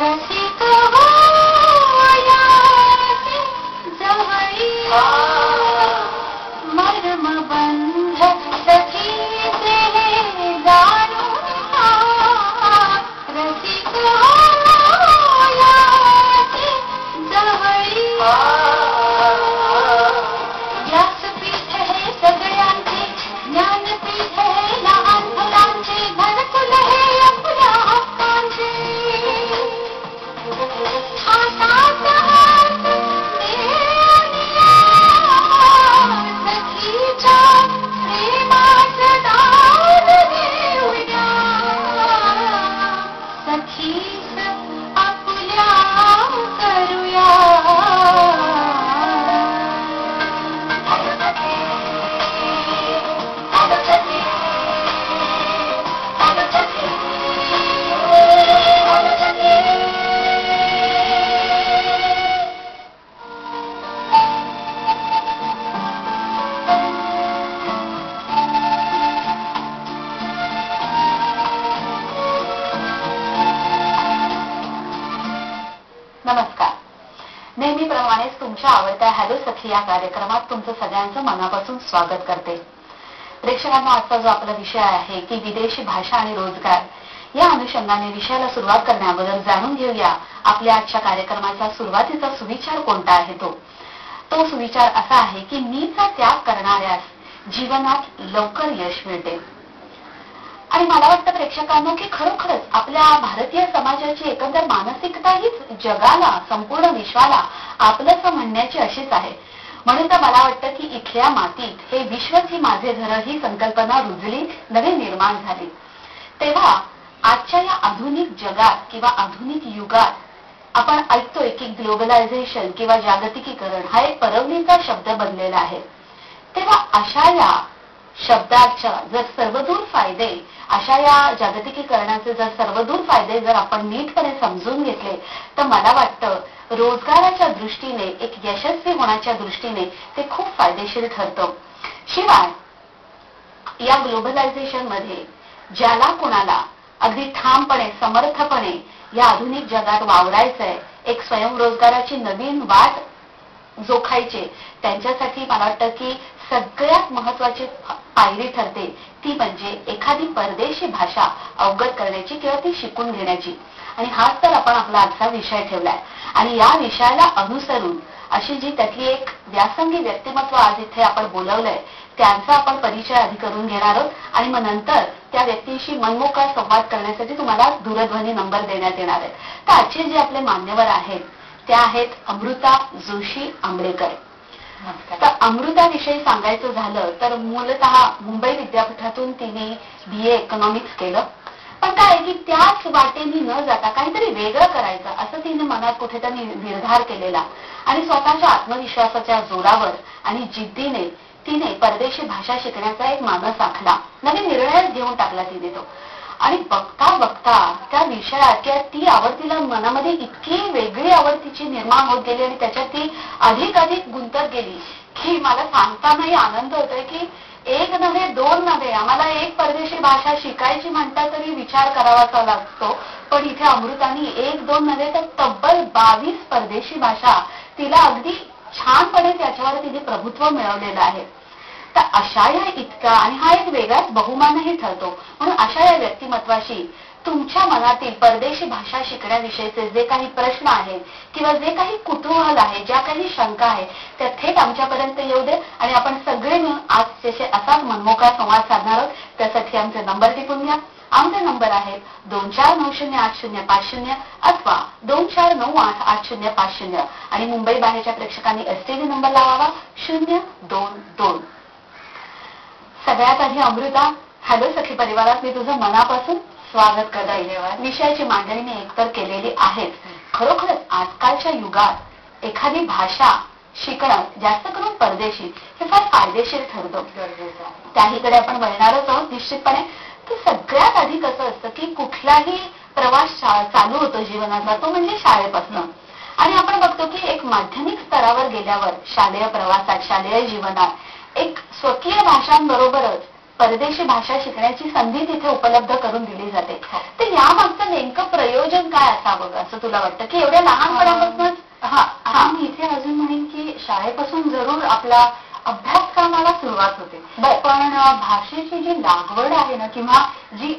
रसिक हो जवळी मर्म बंध सखी से जाणू रसिक हो जवळी व्यासपीठ हे सगळ्यांचे ज्ञानपीठ हे लहान मुलांचे घरकुल हे आपल्या हक्कांचे हातात हात देऊया सखीच्या प्रेमाचं दान देऊया सखीस आपल्या करूया नमस्कार. नेहमीप्रमाणेच तुमच्या आवडत्या हॅलो सखी या कार्यक्रमात तुमचं सगळ्यांचं मनापासून स्वागत करते. प्रेक्षकांना आजचा जो आपला विषय आहे की विदेशी भाषा आणि रोजगार या अनुषंगाने विषयाला सुरुवात करण्याबद्दल जाणून घेऊया आपल्या आजच्या कार्यक्रमाचा सुरुवातीचा सुविचार कोणता आहे. तो सुविचार असा आहे की मीचा त्याग करणाऱ्यास जीवनात लवकर यश मिळते. आणि मला वाटतं प्रेक्षकांनो की खरोखरच आपल्या भारतीय समाजाची एकंदर मानसिकता हीच जगाला संपूर्ण विश्वाला आपलंसं म्हणण्याची अशीच आहे. म्हणून तर मला वाटतं की इथल्या मातीत हे विश्वच ही माझे घर ही संकल्पना रुजली नवी निर्माण झाली. तेव्हा आजच्या या आधुनिक जगात किंवा आधुनिक युगात आपण ऐकतोय की ग्लोबलायझेशन किंवा जागतिकीकरण हा एक परवलीचा शब्द बनलेला आहे. तेव्हा अशा या शब्दाच्या जर सर्वदूर फायदे अशा या जागतिकीकरणाचे जर सर्वदूर फायदे जर आपण नीटपणे समजून घेतले तर मला वाटतं रोजगाराच्या दृष्टीने एक यशस्वी होण्याच्या दृष्टीने ते खूप फायदेशीर ठरतं. शिवाय या ग्लोबलायझेशन मध्ये ज्याला कोणाला अगदी ठामपणे समर्थपणे या आधुनिक जगात वावरायचंय एक स्वयंरोजगाराची नवीन वाट जोखायचे त्यांच्यासाठी मला वाटतं की सगळ्यात महत्वाची पायरी ठरते ती म्हणजे एखादी परदेशी भाषा अवगत करण्याची किंवा ती शिकून घेण्याची. आणि हाच तर आपण आपला आजचा विषय ठेवलाय. आणि या विषयाला अनुसरून अशी जी त्यातली एक व्यासंगी व्यक्तिमत्व आज इथे आपण बोलवलंय त्यांचा आपण परिचय आधी करून घेणार आहोत आणि मग नंतर त्या व्यक्तीशी मनमोकळा संवाद करण्यासाठी तुम्हाला दूरध्वनी नंबर देण्यात येणार आहे. तर आजचे जे आपले मान्यवर आहेत त्या आहेत अमृता जोशी आंबेडकर. तर अमृताविषयी सांगायचं झालं तर मूलतः मुंबई विद्यापीठातून तिने BA इकॉनॉमिक्स केलं. पण काय की त्याच वाटेने न जाता काहीतरी वेगळं करायचं असं तिने मनात कुठेतरी निर्धार केलेला आणि स्वतःच्या आत्मविश्वासाच्या जोरावर आणि जिद्दीने तिने परदेशी भाषा शिकण्याचा एक मानस आखला. नवीन निर्णय घेऊन टाकला तिने तो. आणि बघता बघता त्या विषयात किंवा ती आवड तिला मनामध्ये इतकी वेगळी आवड तिची निर्माण होत गेली आणि त्याच्यात ती अधिक गुंतत गेली की मला सांगतानाही आनंद होतोय की एक नव्हे दोन नव्हे आम्हाला एक परदेशी भाषा शिकायची म्हणता तरी विचार करावाचा लागतो. पण इथे अमृतानी एक दोन नव्हे तर तब्बल 22 परदेशी भाषा तिला अगदी छानपणे त्याच्यावर तिने प्रभुत्व मिळवलेलं आहे. तर अशा या इतका आणि हा एक वेगळाच बहुमानही ठरतो. म्हणून अशा या व्यक्तिमत्वाशी तुमच्या मनातील परदेशी भाषा शिकण्याविषयीचे जे काही प्रश्न आहेत किंवा जे काही कुतूहल आहे ज्या काही शंका आहेत त्या थेट आमच्यापर्यंत येऊ दे आणि आपण सगळे मिळून आज त्याचे असाच मनमोकळा संवाद साधणार आहोत. त्यासाठी आमचे नंबर टिपून घ्या. आमचे नंबर आहेत 24908050 अथवा 24988050 आणि मुंबई बाहेरच्या प्रेक्षकांनी STD नंबर लावावा 022. सगळ्यात आधी अमृता हॅलो सखी परिवारात मी तुझं मनापासून स्वागत करते. विषयाची मांडणी मी एकतर केलेली आहेच. खरोखरच आजकालच्या युगात एखादी भाषा शिकणं जास्त करून परदेशी हे फार फायदेशीर ठरतं. त्याहीकडे आपण वळणारच आहोत निश्चितपणे. तर सगळ्यात आधी कसं असतं की कुठलाही प्रवास चालू होतो जीवनाचा तो म्हणजे शाळेपासून. आणि आपण बघतो की एक माध्यमिक स्तरावर गेल्यावर शालेय प्रवासात शालेय जीवनात एक स्वकीय भाषांबरोबरच परदेशी भाषा शिकण्याची संधी तिथे उपलब्ध करून दिली जाते. तर यामागचं नेमकं प्रयोजन काय असावं असावं असं तुला वाटतं की एवढ्या लहानपणापासूनच? हा, मी इथे अजून म्हणेन की शाळेपासून जरूर आपला अभ्यासक्रमाला सुरुवात होते, पण भाषेची जी लागवड आहे ना किंवा जी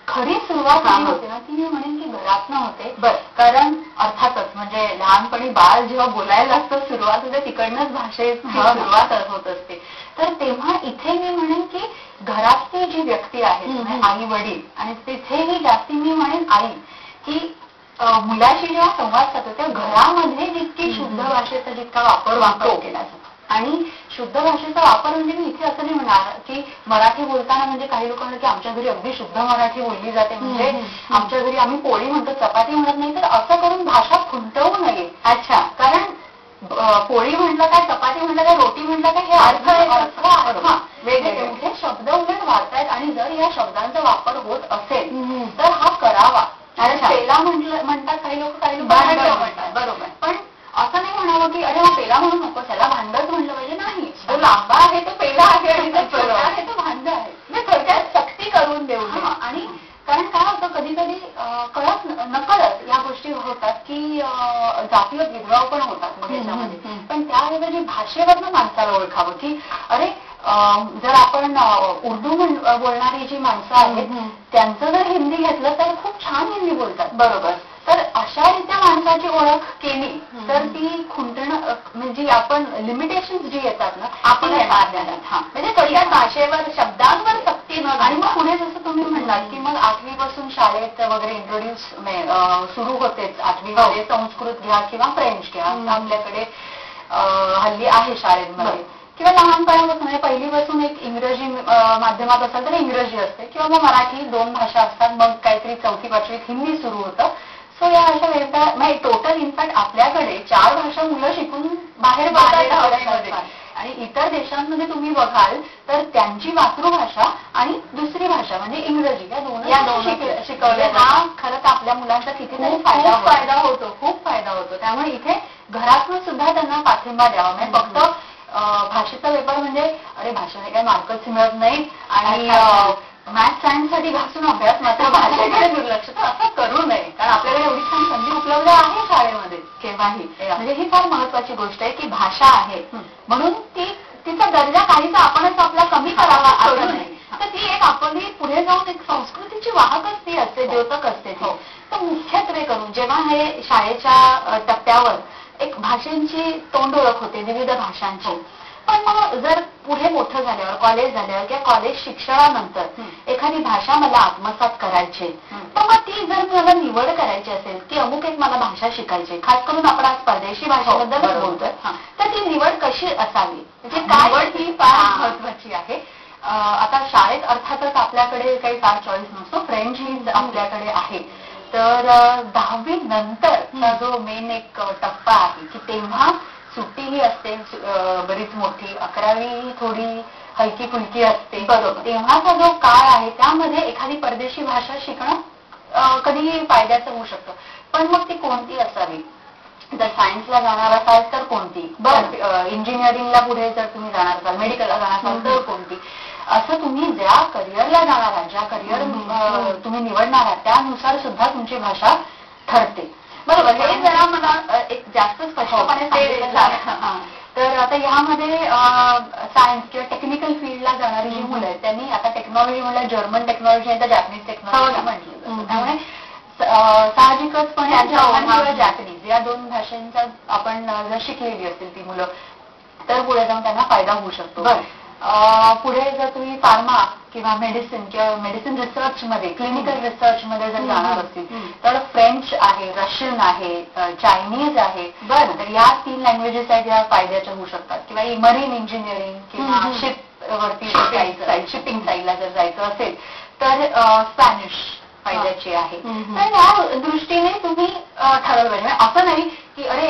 खरी सुरुवात होते ना, ती मी म्हणेन की घरातनं होते. कारण अर्थातच म्हणजे लहानपणी बाळ जेव्हा बोलायला लागतं, सुरुवात होते तिकडनंच भाषेची सुरुवात होत असते. तर तेव्हा इथे मी म्हणेन की घरातली जी व्यक्ती आहे, आई वडील, आणि तिथेही जास्ती मी म्हणेन आई, की मुलाशी जेव्हा संवाद साधतो तेव्हा घरामध्ये जितकी शुद्ध भाषेचा जितका वापर केला जातो, आणि शुद्ध भाषेचा वापर म्हणजे मी इथे असं नाही म्हणणार की मराठी बोलताना म्हणजे काही लोक म्हणतात की आमच्या घरी अगदी शुद्ध मराठी बोलली जाते, म्हणजे आमच्या घरी आम्ही पोळी म्हणतो चपाती म्हणत नाही, तर असं करून भाषा खुंटवू नये. अच्छा, कारण पोळी म्हटलं काय, चपाती म्हटलं काय, रोटी म्हटलं काय, हे अर्थ वेगवेगळे मोठे शब्द उलट वाढतायत, आणि जर या शब्दांचा वापर होत असेल तर हा करावा. आणि पेला म्हणतात काही लोक म्हणतात, बरोबर, पण असं नाही म्हणावं की अरे हा पेला म्हणू नको, त्याला भांडच म्हणलं पाहिजे. नाही, तो लांबा आहे तो पेला आहे, आणि तो छोटा आहे तो भांड आहे. म्हणजे थोडक्यात सक्ती करून देऊ. आणि कारण काय होतं, कधी कधी कळत नकळत या गोष्टी होतात की जातीय भेदभाव पण होतात मग याच्यामध्ये. पण त्याऐवजी भाषेवरनं माणसाला ओळखावं की अरे जर आपण उर्दू बोलणारी जी माणसं आहेत त्यांचं जर हिंदी घेतलं तर खूप छान हिंदी बोलतात, बरोबर. तर अशा रीत्या माणसाची ओळख केली तर ती खुंटणं म्हणजे आपण लिमिटेशन जी येतात ना आपण म्हणजे थोडक्यात भाषेवर शब्दांवर सक्ती न. आणि मग पुढे जसं तुम्ही म्हणलात की मग 8वी पासून शाळेत वगैरे इंट्रोड्यूस सुरू होतेच. 8वी मध्ये संस्कृत घ्या किंवा फ्रेंच घ्या, आपल्याकडे हल्ली आहे शाळेमध्ये, किंवा लहानपणापासून म्हणजे पहिलीपासून एक इंग्रजी माध्यमात असेल तर इंग्रजी असते, किंवा मग मराठी 2 भाषा असतात, मग काहीतरी 4थी 5वीत हिंदी सुरू होतं. सो या अशा वेगळ्या म्हणजे टोटल इनफॅक्ट आपल्याकडे 4 भाषा मुलं शिकून बाहेर पडतात. आणि इतर देशांमध्ये तुम्ही बघाल तर त्यांची मातृभाषा आणि दुसरी भाषा म्हणजे इंग्रजी या दोन शिकवल्या. हा खरंच आपल्या मुलांचा कितीतरी फायदा होतो, खूप फायदा होतो. त्यामुळे इथे घरातून सुद्धा त्यांना पाठिंबा द्यावा. म्हणजे फक्त भाषेचा पेपर म्हणजे अरे भाषेने काही मार्कच मिळत नाही आणि मॅथ्स सायन्स साठी घासून अभ्यास, मात्र भाषेकडे दुर्लक्ष, तर असं करू नये. कारण आपल्याकडे एवढी छान संधी उपलब्ध आहे शाळेमध्ये केव्हाही. म्हणजे ही फार महत्वाची गोष्ट आहे की भाषा आहे म्हणून तिचा दर्जा काहीसा आपणच आपला कमी करावा असं नाही. तर ती एक आपली पुढे जाऊन एक संस्कृतीची वाहकच ती असते, द्योतक असते. तर मुख्यत्वे करून जेव्हा हे शाळेच्या टप्प्यावर एक भाषांची तोंड ओळख होते, विविध भाषांची. पण मग जर पुढे मोठं झाल्यावर, कॉलेज झाल्यावर किंवा कॉलेज शिक्षणानंतर एखादी भाषा मला आत्मसात करायची, तर मग ती जर मला निवड करायची असेल की अमुक एक मला भाषा शिकायची, खास करून आपण आज परदेशी भाषेबद्दल बोलतोय, तर ती निवड कशी असावी, म्हणजे काय निवड ही फार महत्वाची आहे. आता शाळेत अर्थातच आपल्याकडे काही फार चॉईस नसतो, फ्रेंच ही आपल्याकडे आहे. तर 10वी नंतरचा जो मेन एक टप्पा आहे की तेव्हा सुट्टीही असते बरीच मोठी, 11वी थोडी हलकी फुलकी असते, बरोबर. तेव्हाचा जो काळ आहे त्यामध्ये एखादी परदेशी भाषा शिकणं कधीही फायद्याचं होऊ शकतं. पण मग ती कोणती असावी, जर सायन्सला जाणार असाल तर कोणती, इंजिनिअरिंगला पुढे जर तुम्ही जाणार असाल, मेडिकलला जाणार असाल तर कोणती, असं तुम्ही ज्या करिअरला जाणार आहात, ज्या करिअर तुम्ही निवडणार आहात त्यानुसार सुद्धा तुमची भाषा ठरते, बरोबर. हे जरा मला एक जास्त स्पष्टपणे सांगितलं. तर आता यामध्ये सायन्स किंवा टेक्निकल फील्डला जाणारी जी मुलं आहेत त्यांनी आता टेक्नॉलॉजी म्हणलं, जर्मन टेक्नॉलॉजी आहे तर जॅपनीज टेक्नॉलॉजी म्हटली. त्यामुळे साहजिकचपणे जर्मन किंवा जॅपनीज या 2 भाषांचा आपण जर शिकलेली असतील ती मुलं तर पुढे जाऊन त्यांना फायदा होऊ शकतो. पुढे जर तुम्ही फार्मा किंवा मेडिसिन किंवा मेडिसिन रिसर्च मध्ये, क्लिनिकल रिसर्च मध्ये जर जाणार असतील तर फ्रेंच आहे, रशियन आहे, चायनीज आहे, बरं. तर या 3 लँग्वेजेस आहेत या फायद्याच्या होऊ शकतात. किंवा मरीन इंजिनिअरिंग किंवा शिप वरती शिपिंग साईडला जर जायचं असेल तर स्पॅनिश फायद्याची आहे. तर या दृष्टीने तुम्ही ठरवलं पाहिजे. असं नाही की अरे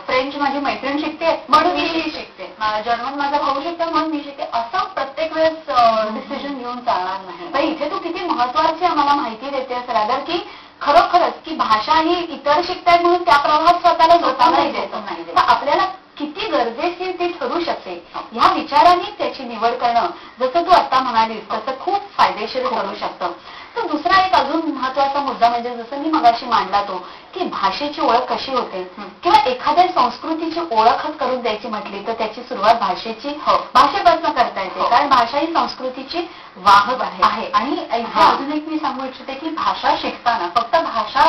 फ्रेंच माझी मैत्रीण शिकते म्हणून मी शिकते, जर्मन माझा भाऊ शिकते म्हणून मी शिकते, असं प्रत्येक वेळेस डिसिजन घेऊन चालणार नाही. तर इथे तू किती महत्वाची आम्हाला माहिती देतेस रादर की खरोखरच की भाषा ही इतर शिकतायत म्हणून त्या प्रवाहात स्वतःला नाही द्यायचं नाही. तर आपल्याला किती गरजेची ती ठरू शकते ह्या विचाराने त्याची निवड करणं, जसं तू आता म्हणालीस तसं खूप फायदेशीर ठरू शकतं. तर दुसरा एक अजून महत्वाचा मुद्दा म्हणजे जसं मी मगाशी मांडला तो की भाषेची ओळख कशी होते किंवा एखाद्या संस्कृतीची ओळखच करून द्यायची म्हटली तर त्याची सुरुवात भाषेपासून करता येते. कारण भाषा ही संस्कृतीची वाहक आहे. आणि इथे अजून एक मी सांगू इच्छिते की भाषा शिकताना फक्त भाषा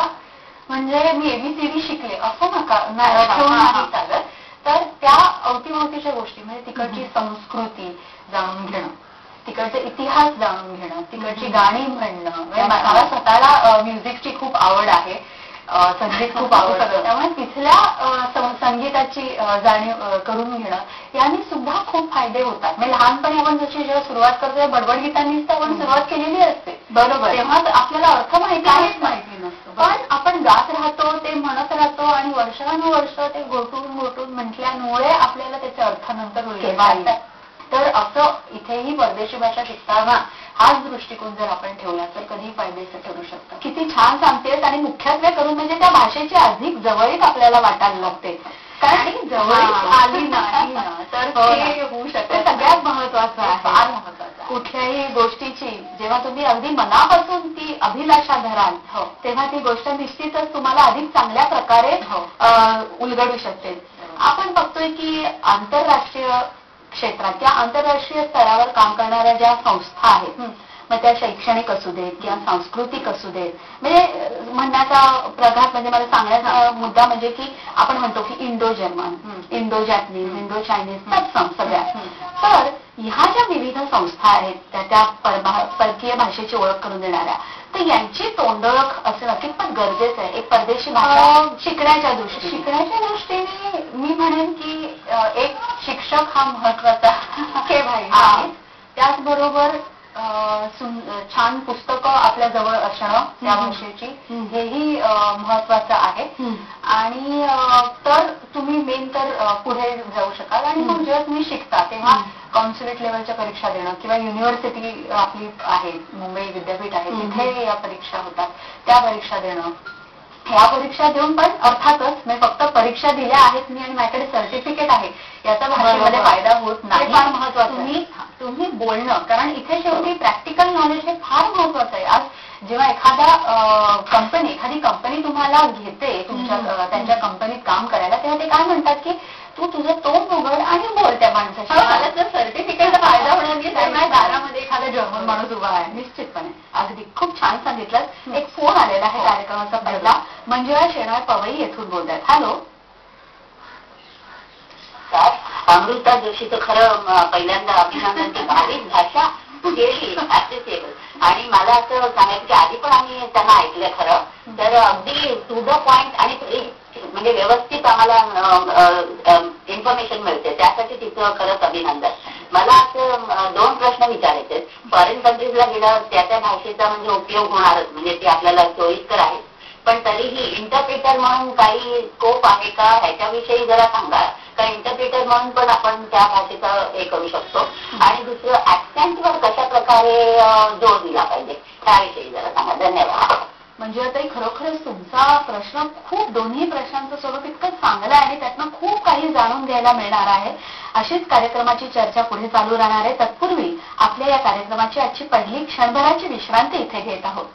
म्हणजे मी एबीसीडी शिकले असं नाही चालत. तर त्या अवतीभोवतीच्या गोष्टी म्हणजे तिकडची संस्कृती जाणून घेणं, तिकडचे इतिहास जाणून घेणं, तिकडची गाणी म्हणणं. मला स्वतःला म्युझिकची खूप आवड आहे, संगीत खूप आवडतं, त्यामुळे तिथल्या संगीताची जाणीव करून घेणं याने सुद्धा खूप फायदे होतात. म्हणजे लहानपणी आपण जशी जेव्हा सुरुवात करतो बडबड गीतांनीच तर आपण सुरुवात केलेली असते. बरोबर. तेव्हा आपल्याला अर्थ माहिती नसतो, पण आपण गात राहतो, ते म्हणत राहतो आणि वर्षानुवर्ष ते घोटून म्हटल्यामुळे आपल्याला त्याचे अर्थ नंतर तर असं इथेही परदेशी भाषा शिकताना हाच दृष्टिकोन जर आपण ठेवला तर कधी फायदेचं ठरू शकतं. किती छान सांगतेस. आणि मुख्यत्वे करून म्हणजे त्या भाषेची अधिक जवळीक आपल्याला वाटायला लागते. कारण जवळीक आली नाही ना तर ते होऊ शकते. सगळ्यात महत्वाचं आहे, फार महत्वाचं. कुठल्याही गोष्टीची जेव्हा तुम्ही अगदी मनापासून ती अभिलाषा धराल तेव्हा ती गोष्ट निश्चितच तुम्हाला अधिक चांगल्या प्रकारे उलगडू शकते. आपण बघतोय की आंतरराष्ट्रीय क्षेत्रात किंवा आंतरराष्ट्रीय स्तरावर काम करणाऱ्या ज्या संस्था आहेत, मग त्या शैक्षणिक असू देत किंवा सांस्कृतिक असू देत, म्हणजे म्हणण्याचा प्रघात म्हणजे मला सांगण्याचा मुद्दा म्हणजे की आपण म्हणतो की Indo German, Indo Japanese, Indo Chinese तत्सम सगळ्या. तर ह्या ज्या विविध संस्था आहेत त्या परकीय भाषेची ओळख करून देणाऱ्या, तर यांची तोंडओळख असणं कितपत गरजेचं आहे एक परदेशी भाषा शिकण्याच्या दृष्टीने. मी म्हणेन की एक शिक्षक हा महत्वाचा आहे. त्याचबरोबर छान पुस्तकं आपल्या जवळ असणं त्या भाषेची हेही महत्वाचं आहे. आणि तर तुम्ही मेन तर पुढे जाऊ शकाल. आणि मग जेव्हा तुम्ही शिकता तेव्हा कॉन्सुलेट लेवलच्या परीक्षा देणं किंवा युनिव्हर्सिटी आपली आहे, मुंबई विद्यापीठ आहे, तिथे या परीक्षा होतात, त्या परीक्षा देणं. ह्या परीक्षा देऊन पण अर्थातच मी फक्त परीक्षा दिल्या आहेत मी आणि माझ्याकडे सर्टिफिकेट आहे याचा भाषेमध्ये फायदा होत नाही. फार महत्वाचं तुम्ही बोलणं, कारण इथे शेवटी प्रॅक्टिकल नॉलेज हे फार महत्वाचं आहे. आज जेव्हा एखादी कंपनी तुम्हाला घेते तुमच्या त्यांच्या कंपनीत काम करायला, तेव्हा ते काय म्हणतात की तू तुझं तोंड उघड आणि बोल त्या माणसाशी. मला जर सर्टिफिकेटचा फायदा होणार नाही तर दारामध्ये एखादा जर्मन माणूस उभा आहे. निश्चितपणे अगदी खूप छान सांगितलं. एक फोन आलेला आहे कार्यक्रमाचा पहिला. मंजुळा शेणार पवई येथून बोलतात. हॅलो. अमृता जोशीचं खरं पहिल्यांदा अभिनंदन की भारीच भाषा गेली ऍप्रिसिएबल. आणि मला असं सांगायचं की आधी पण आम्ही त्यांना ऐकलं खरं तर अगदी टू द पॉइंट आणि म्हणजे व्यवस्थित आम्हाला इन्फॉर्मेशन मिळते, त्यासाठी तिचं खरंच अभिनंदन. मला असं दोन प्रश्न विचारायचे. फॉरेन कंट्रीजला गेल्यावर त्या भाषेचा म्हणजे उपयोग होणारच, म्हणजे ती आपल्याला सोयीस्कर आहे, पण तरीही इंटरप्रिटर म्हणून काही स्कोप आहे का ह्याच्याविषयी जरा सांगा. कारण इंटरप्रिटर म्हणून पण आपण त्या भाषेचा हे करू शकतो. आणि दुसरं ऍक्सेंटवर कशा प्रकारे जोर दिला पाहिजे त्याविषयी जरा सांगा. धन्यवाद. म्हणजे आता खरोखरच तुमचा प्रश्न खूप, दोन्ही प्रश्नांचं स्वरूप इतकं चांगलं आहे आणि त्यातनं खूप काही जाणून घ्यायला मिळणार आहे. अशीच कार्यक्रमाची चर्चा पुढे चालू राहणार आहे. तत्पूर्वी आपल्या या कार्यक्रमाची आजची पहिली क्षणभराची विश्रांती इथे घेत आहोत.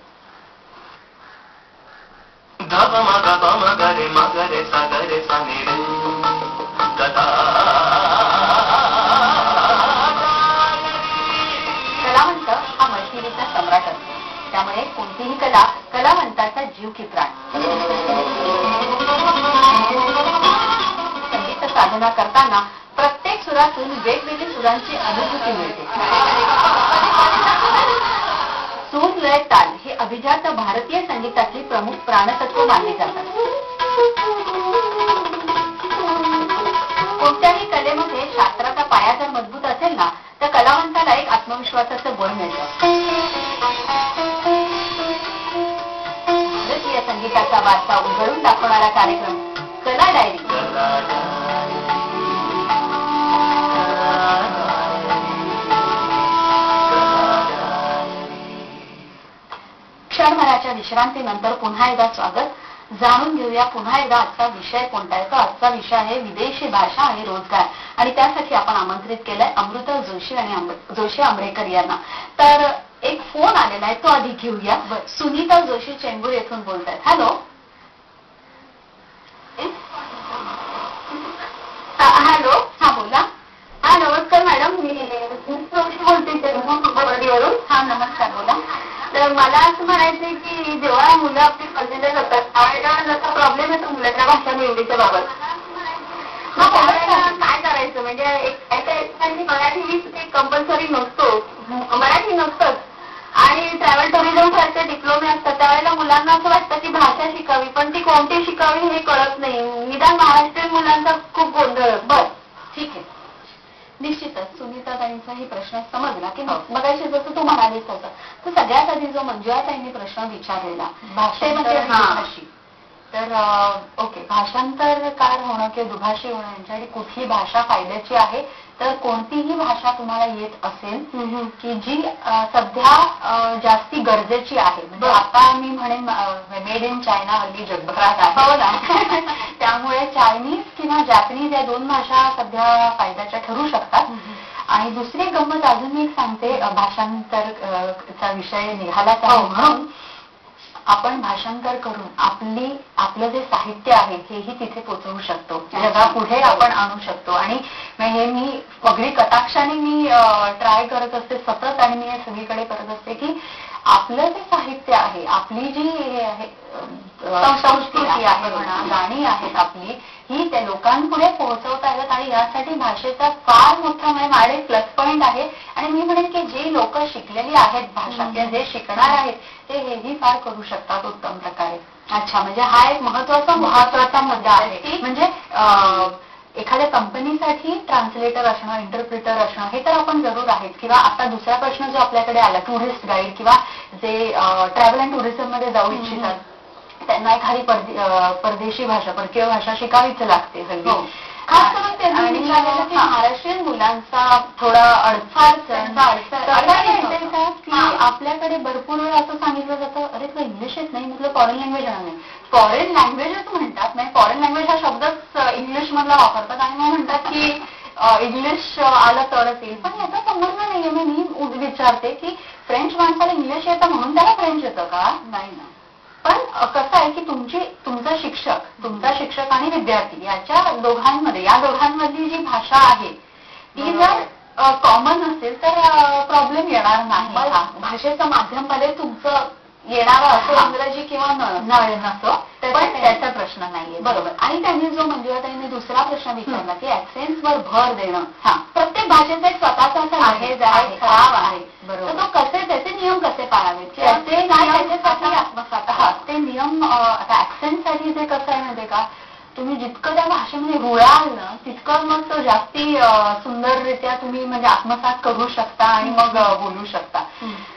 कलावंत हा मैत्रीचा सम्राट असतो, त्यामुळे कोणतीही कला कलावंताचा जीव की प्राण. संगीत साधना करताना प्रत्येक सुरातून वेगवेगळी सुरांची अनुभूती मिळते. सूर, लय, ताल हे अभिजात भारतीय संगीतातली प्रमुख प्राणतत्व मानली जातात. कोणत्याही कलेमध्ये शास्त्राचा पाया जर मजबूत असेल ना तर कलावंताला एक आत्मविश्वासाचं बळ मिळतं. भारतीय संगीताचा वारसा उघडून दाखवणारा कार्यक्रम कला डायरी. क्षणभराच्या विश्रांतीनंतर पुन्हा एकदा स्वागत. जाणून घेऊया पुन्हा एकदा आजचा विषय कोणता आहे. तर आजचा विषय आहे विदेशी भाषा आणि रोजगार. आणि त्यासाठी आपण आमंत्रित केलंय अमृता जोशी आणि जोशी आंबरेकर यांना. तर एक फोन आलेला आहे तो आधी घेऊया. सुनीता जोशी चेंबूर येथून बोलतायत. हॅलो. तर मला असं म्हणायचंय की जेव्हा मुलं आपली कॉलेजला जातात त्यावेळेला जसा प्रॉब्लेम येतो मुलाच्या भाषा निवडीच्या बाबत, काय करायचं म्हणजे मराठी कंपल्सरी नसतो, मराठी नसतंच आणि ट्रॅव्हल टुरिझम सारखे डिप्लोमे असतात त्यावेळेला मुलांना असं वाटतं की भाषा शिकावी पण ती कोणती शिकावी हे कळत नाही. निदान महाराष्ट्रीयन मुलांचा खूप गोंधळ. बर ठीक आहे, निश्चितच सुनीताताईंचाही प्रश्न समजला की मगाशी जसं तू म्हणालीस तसं, तर सगळ्यात आधी जो मंजुळाताईंनी प्रश्न विचारलेला भाषेमध्ये भाषी, तर ओके, भाषांतरकार होणं किंवा दुभाषी होणं यांच्यासाठी कुठली भाषा फायद्याची आहे, तर कोणतीही भाषा तुम्हाला येत असेल की जी सध्या जास्ती गरजेची आहे, म्हणजे आता मी म्हणेन मेड इन चायना हल्ली जगभरात आहे त्यामुळे चायनीज किंवा जॅपनीज या दोन भाषा सध्या फायद्याच्या ठरू शकतात. आणि दुसरी गंमत अजून एक सांगते, भाषांतरचा विषय निघालाच आहे म्हणून आपण भाषांतर करून आपलं जे साहित्य आहे हेही तिथे पोचवू शकतो, जगापुढे आपण आणू शकतो. आणि हे मी अगदी कटाक्षाने मी ट्राय करत असते सतत, आणि मी सगळीकडे करत असते की आपलं जे साहित्य आहे, आपली जी हे आहे संस्कृती आहे म्हणा, गाणी आहेत आपली, ही त्या लोकांपुढे पोहोचवता येतात. आणि यासाठी भाषेचा फार मोठा माझे प्लस पॉईंट आहे. आणि मी म्हणेन की जे लोक शिकलेली आहेत भाषा किंवा जे शिकणार आहेत ते हेही फार करू शकतात उत्तम प्रकारे. अच्छा, म्हणजे हा एक महत्वाचा मुद्दा आहे की म्हणजे एखाद्या कंपनीसाठी ट्रान्सलेटर असणं, इंटरप्रिटर असणं हे तर आपण जरूर आहेत. किंवा आता दुसरा प्रश्न जो आपल्याकडे आला, टुरिस्ट गाईड किंवा जे ट्रॅव्हल अँड टुरिझम मध्ये जाऊ इच्छितात त्यांना एखादी परदेशी भाषा, परकीय भाषा शिकावीच लागते हल्ली. खास करून त्यांनी महाराष्ट्रीयन मुलांचा थोडा की आपल्याकडे भरपूर वेळा असं सांगितलं जातं, अरे तुला इंग्लिश येत नाही, म्हटलं फॉरेन लँग्वेज नाही. फॉरेन लँग्वेजच म्हणतात, नाही फॉरेन लँग्वेज हा शब्दच इंग्लिश मधला वापरतात आणि मग म्हणतात की इंग्लिश आलं तरच येईल. पण याचा संबंध नाहीये. मी विचारते की फ्रेंच माणसाला इंग्लिश येतं म्हणून त्याला फ्रेंच येतं का? नाही ना. पण कसं आहे की तुमचा शिक्षक आणि विद्यार्थी या दोघांमधली जी भाषा आहे ती जर कॉमन असेल तर प्रॉब्लेम येणार नाही. भाषेचं माध्यम भले तुमचं येणारं असं इंग्रजी किंवा नसो, पण त्याचा प्रश्न नाहीये. बरोबर. आणि त्यांनी जो मंजुळाताईंनी दुसरा प्रश्न विचारला की ऍक्सेंट्सवर भर देणं, प्रत्येक भाषेचा एक स्वतःचा आहे ठराव आहे. बरोबर. तो त्याचे नियम कसे पाळावेत, त्याच्यासाठी आत्मसात ते नियम. आता ऍक्सेंटसाठी जे कसं आहे माहितीये का, तुम्ही जितकं त्या भाषेमध्ये रुळाल ना तितकं मग तो जास्ती सुंदररित्या तुम्ही म्हणजे आत्मसात करू शकता आणि मग बोलू शकता.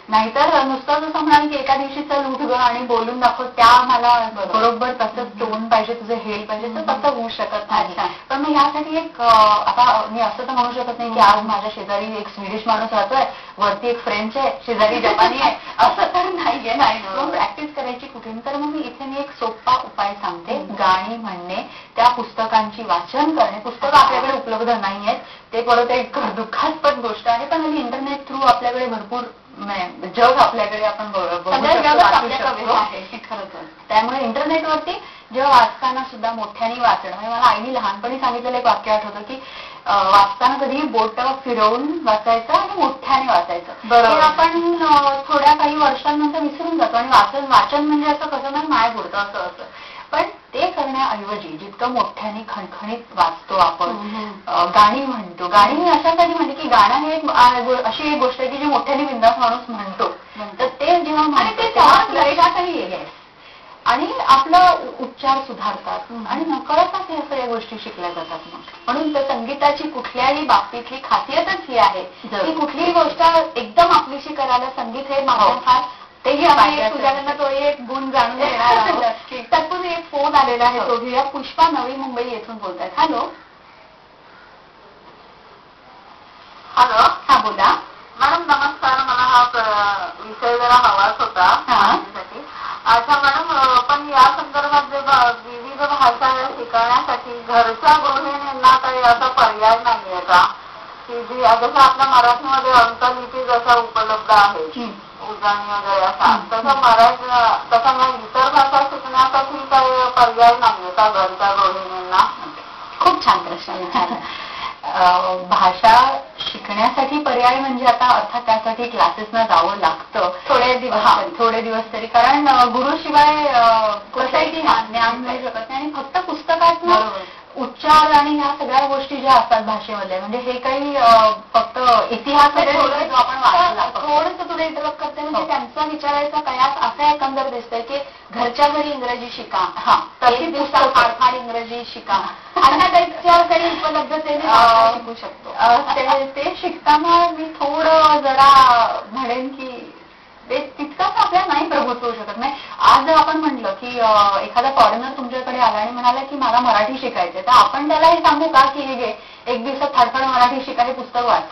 नाहीतर नुसतं जसं म्हणाल की एका दिवशी चल उठ ग आणि बोलून दाखव, त्या मला बरोबर तसंच टोन पाहिजे, तुझं हेल पाहिजे, तर तसं होऊ शकत नाही. पण मग यासाठी एक आता मी असं तर म्हणू शकत नाही की आज माझ्या शेजारी एक स्वीडिश माणूस राहतोय, वरती एक फ्रेंच आहे, शेजारी जपानी आहे, असं तर नाहीये. नाही प्रॅक्टिस करायची कुठे. तर मग इथे मी एक सोपा उपाय सांगते, गाणी म्हणणे, त्या पुस्तकांची वाचन करणे. पुस्तकं आपल्याकडे उपलब्ध नाही आहेत, ते परत एक दुःखास्पद गोष्ट आहे. पण हल्ली इंटरनेट थ्रू आपल्याकडे भरपूर जग आपल्याकडे आपण खरंच. त्यामुळे इंटरनेटवरती जेव्हा वाचताना सुद्धा मोठ्याने वाचणं, म्हणजे मला आईने लहानपणी सांगितलेलं एक वाक्य आठवतं की वाचताना कधी बोट फिरवून वाचायचं आणि मोठ्याने वाचायचं. बरोबर. आपण थोड्या काही वर्षांनंतर विसरून जातो आणि वाचन म्हणजे असं कसं नाही माय पुरतं असं. पण ते करण्याऐवजी जितकं मोठ्याने खणखणीत वाचतो आपण, गाणी म्हणतो. गाणी मी अशासाठी म्हणते की गाणं हे अशी एक गोष्ट आहे की जी मोठ्याने बिंदास माणूस म्हणतो, तर ते जेव्हा लक्षातही येईल आणि आपलं उच्चार सुधारतात आणि नकळतच ह्या सगळ्या गोष्टी शिकल्या जातात. म्हणून तर संगीताची कुठल्याही बाबतीतली खासियतच ही आहे की कुठलीही गोष्ट एकदम आपलीशी करायला संगीत हे माध्यम फार, तेही आम्ही तुझ्याकडनं तो एक गुण जाणून घेणार आहोत. तत्पूर्वी एक फोन आलेला आहे, तो घेऊया. पुष्पा नवी मुंबई येथून बोलतायत. हॅलो. हॅलो. हा बोला मॅडम. नमस्कार. मला हा विषय जरा हवाच होता. अच्छा मॅडम, पण या संदर्भात विविध भाषा शिकवण्यासाठी घरच्या गृहिणींना काही असा पर्याय नाहीये का, की जी जसं आपल्या मराठीमध्ये अंकलिपी जसा उपलब्ध आहे, उजळणी वगैरे असा, तसं मग इतर भाषा शिकण्यासाठी काही पर्याय नाहीये का घरच्या गृहिणींना? खूप छान प्रश्न विचारला. भाषा शिकण्या शिकण्यासाठी पर्याय म्हणजे आता अर्थात त्यासाठी क्लासेसना जावं लागतं थोडे दिवस तरी, कारण गुरुशिवाय कसंही ज्ञान मिळू शकत नाही. आणि फक्त पुस्तकातनं उच्चार आणि ह्या सगळ्या गोष्टी ज्या असतात भाषेमध्ये, म्हणजे हे काही फक्त इतिहास थोडंसं तुला इंटरप्ट करते. म्हणजे त्यांचा विचारायचा कयास असा एकंदर दिसतंय की घरच्या घरी इंग्रजी शिका, तरी फार इंग्रजी शिका, अन्नाच्या काही उपलब्धतेने शिकू शकतो. ते शिकताना मी थोडं जरा म्हणेन की ते तितकंच आपल्याला नाही प्रभुत्व होऊ शकत नाही. आज जर आपण म्हटलं की एखादा फॉरेनर तुमच्याकडे आला आणि म्हणाला की मला मराठी शिकायचंय, तर आपण त्याला हे सांगू का की हे घे एक दिवसात फाडफाड मराठी शिका, हे पुस्तक वाच,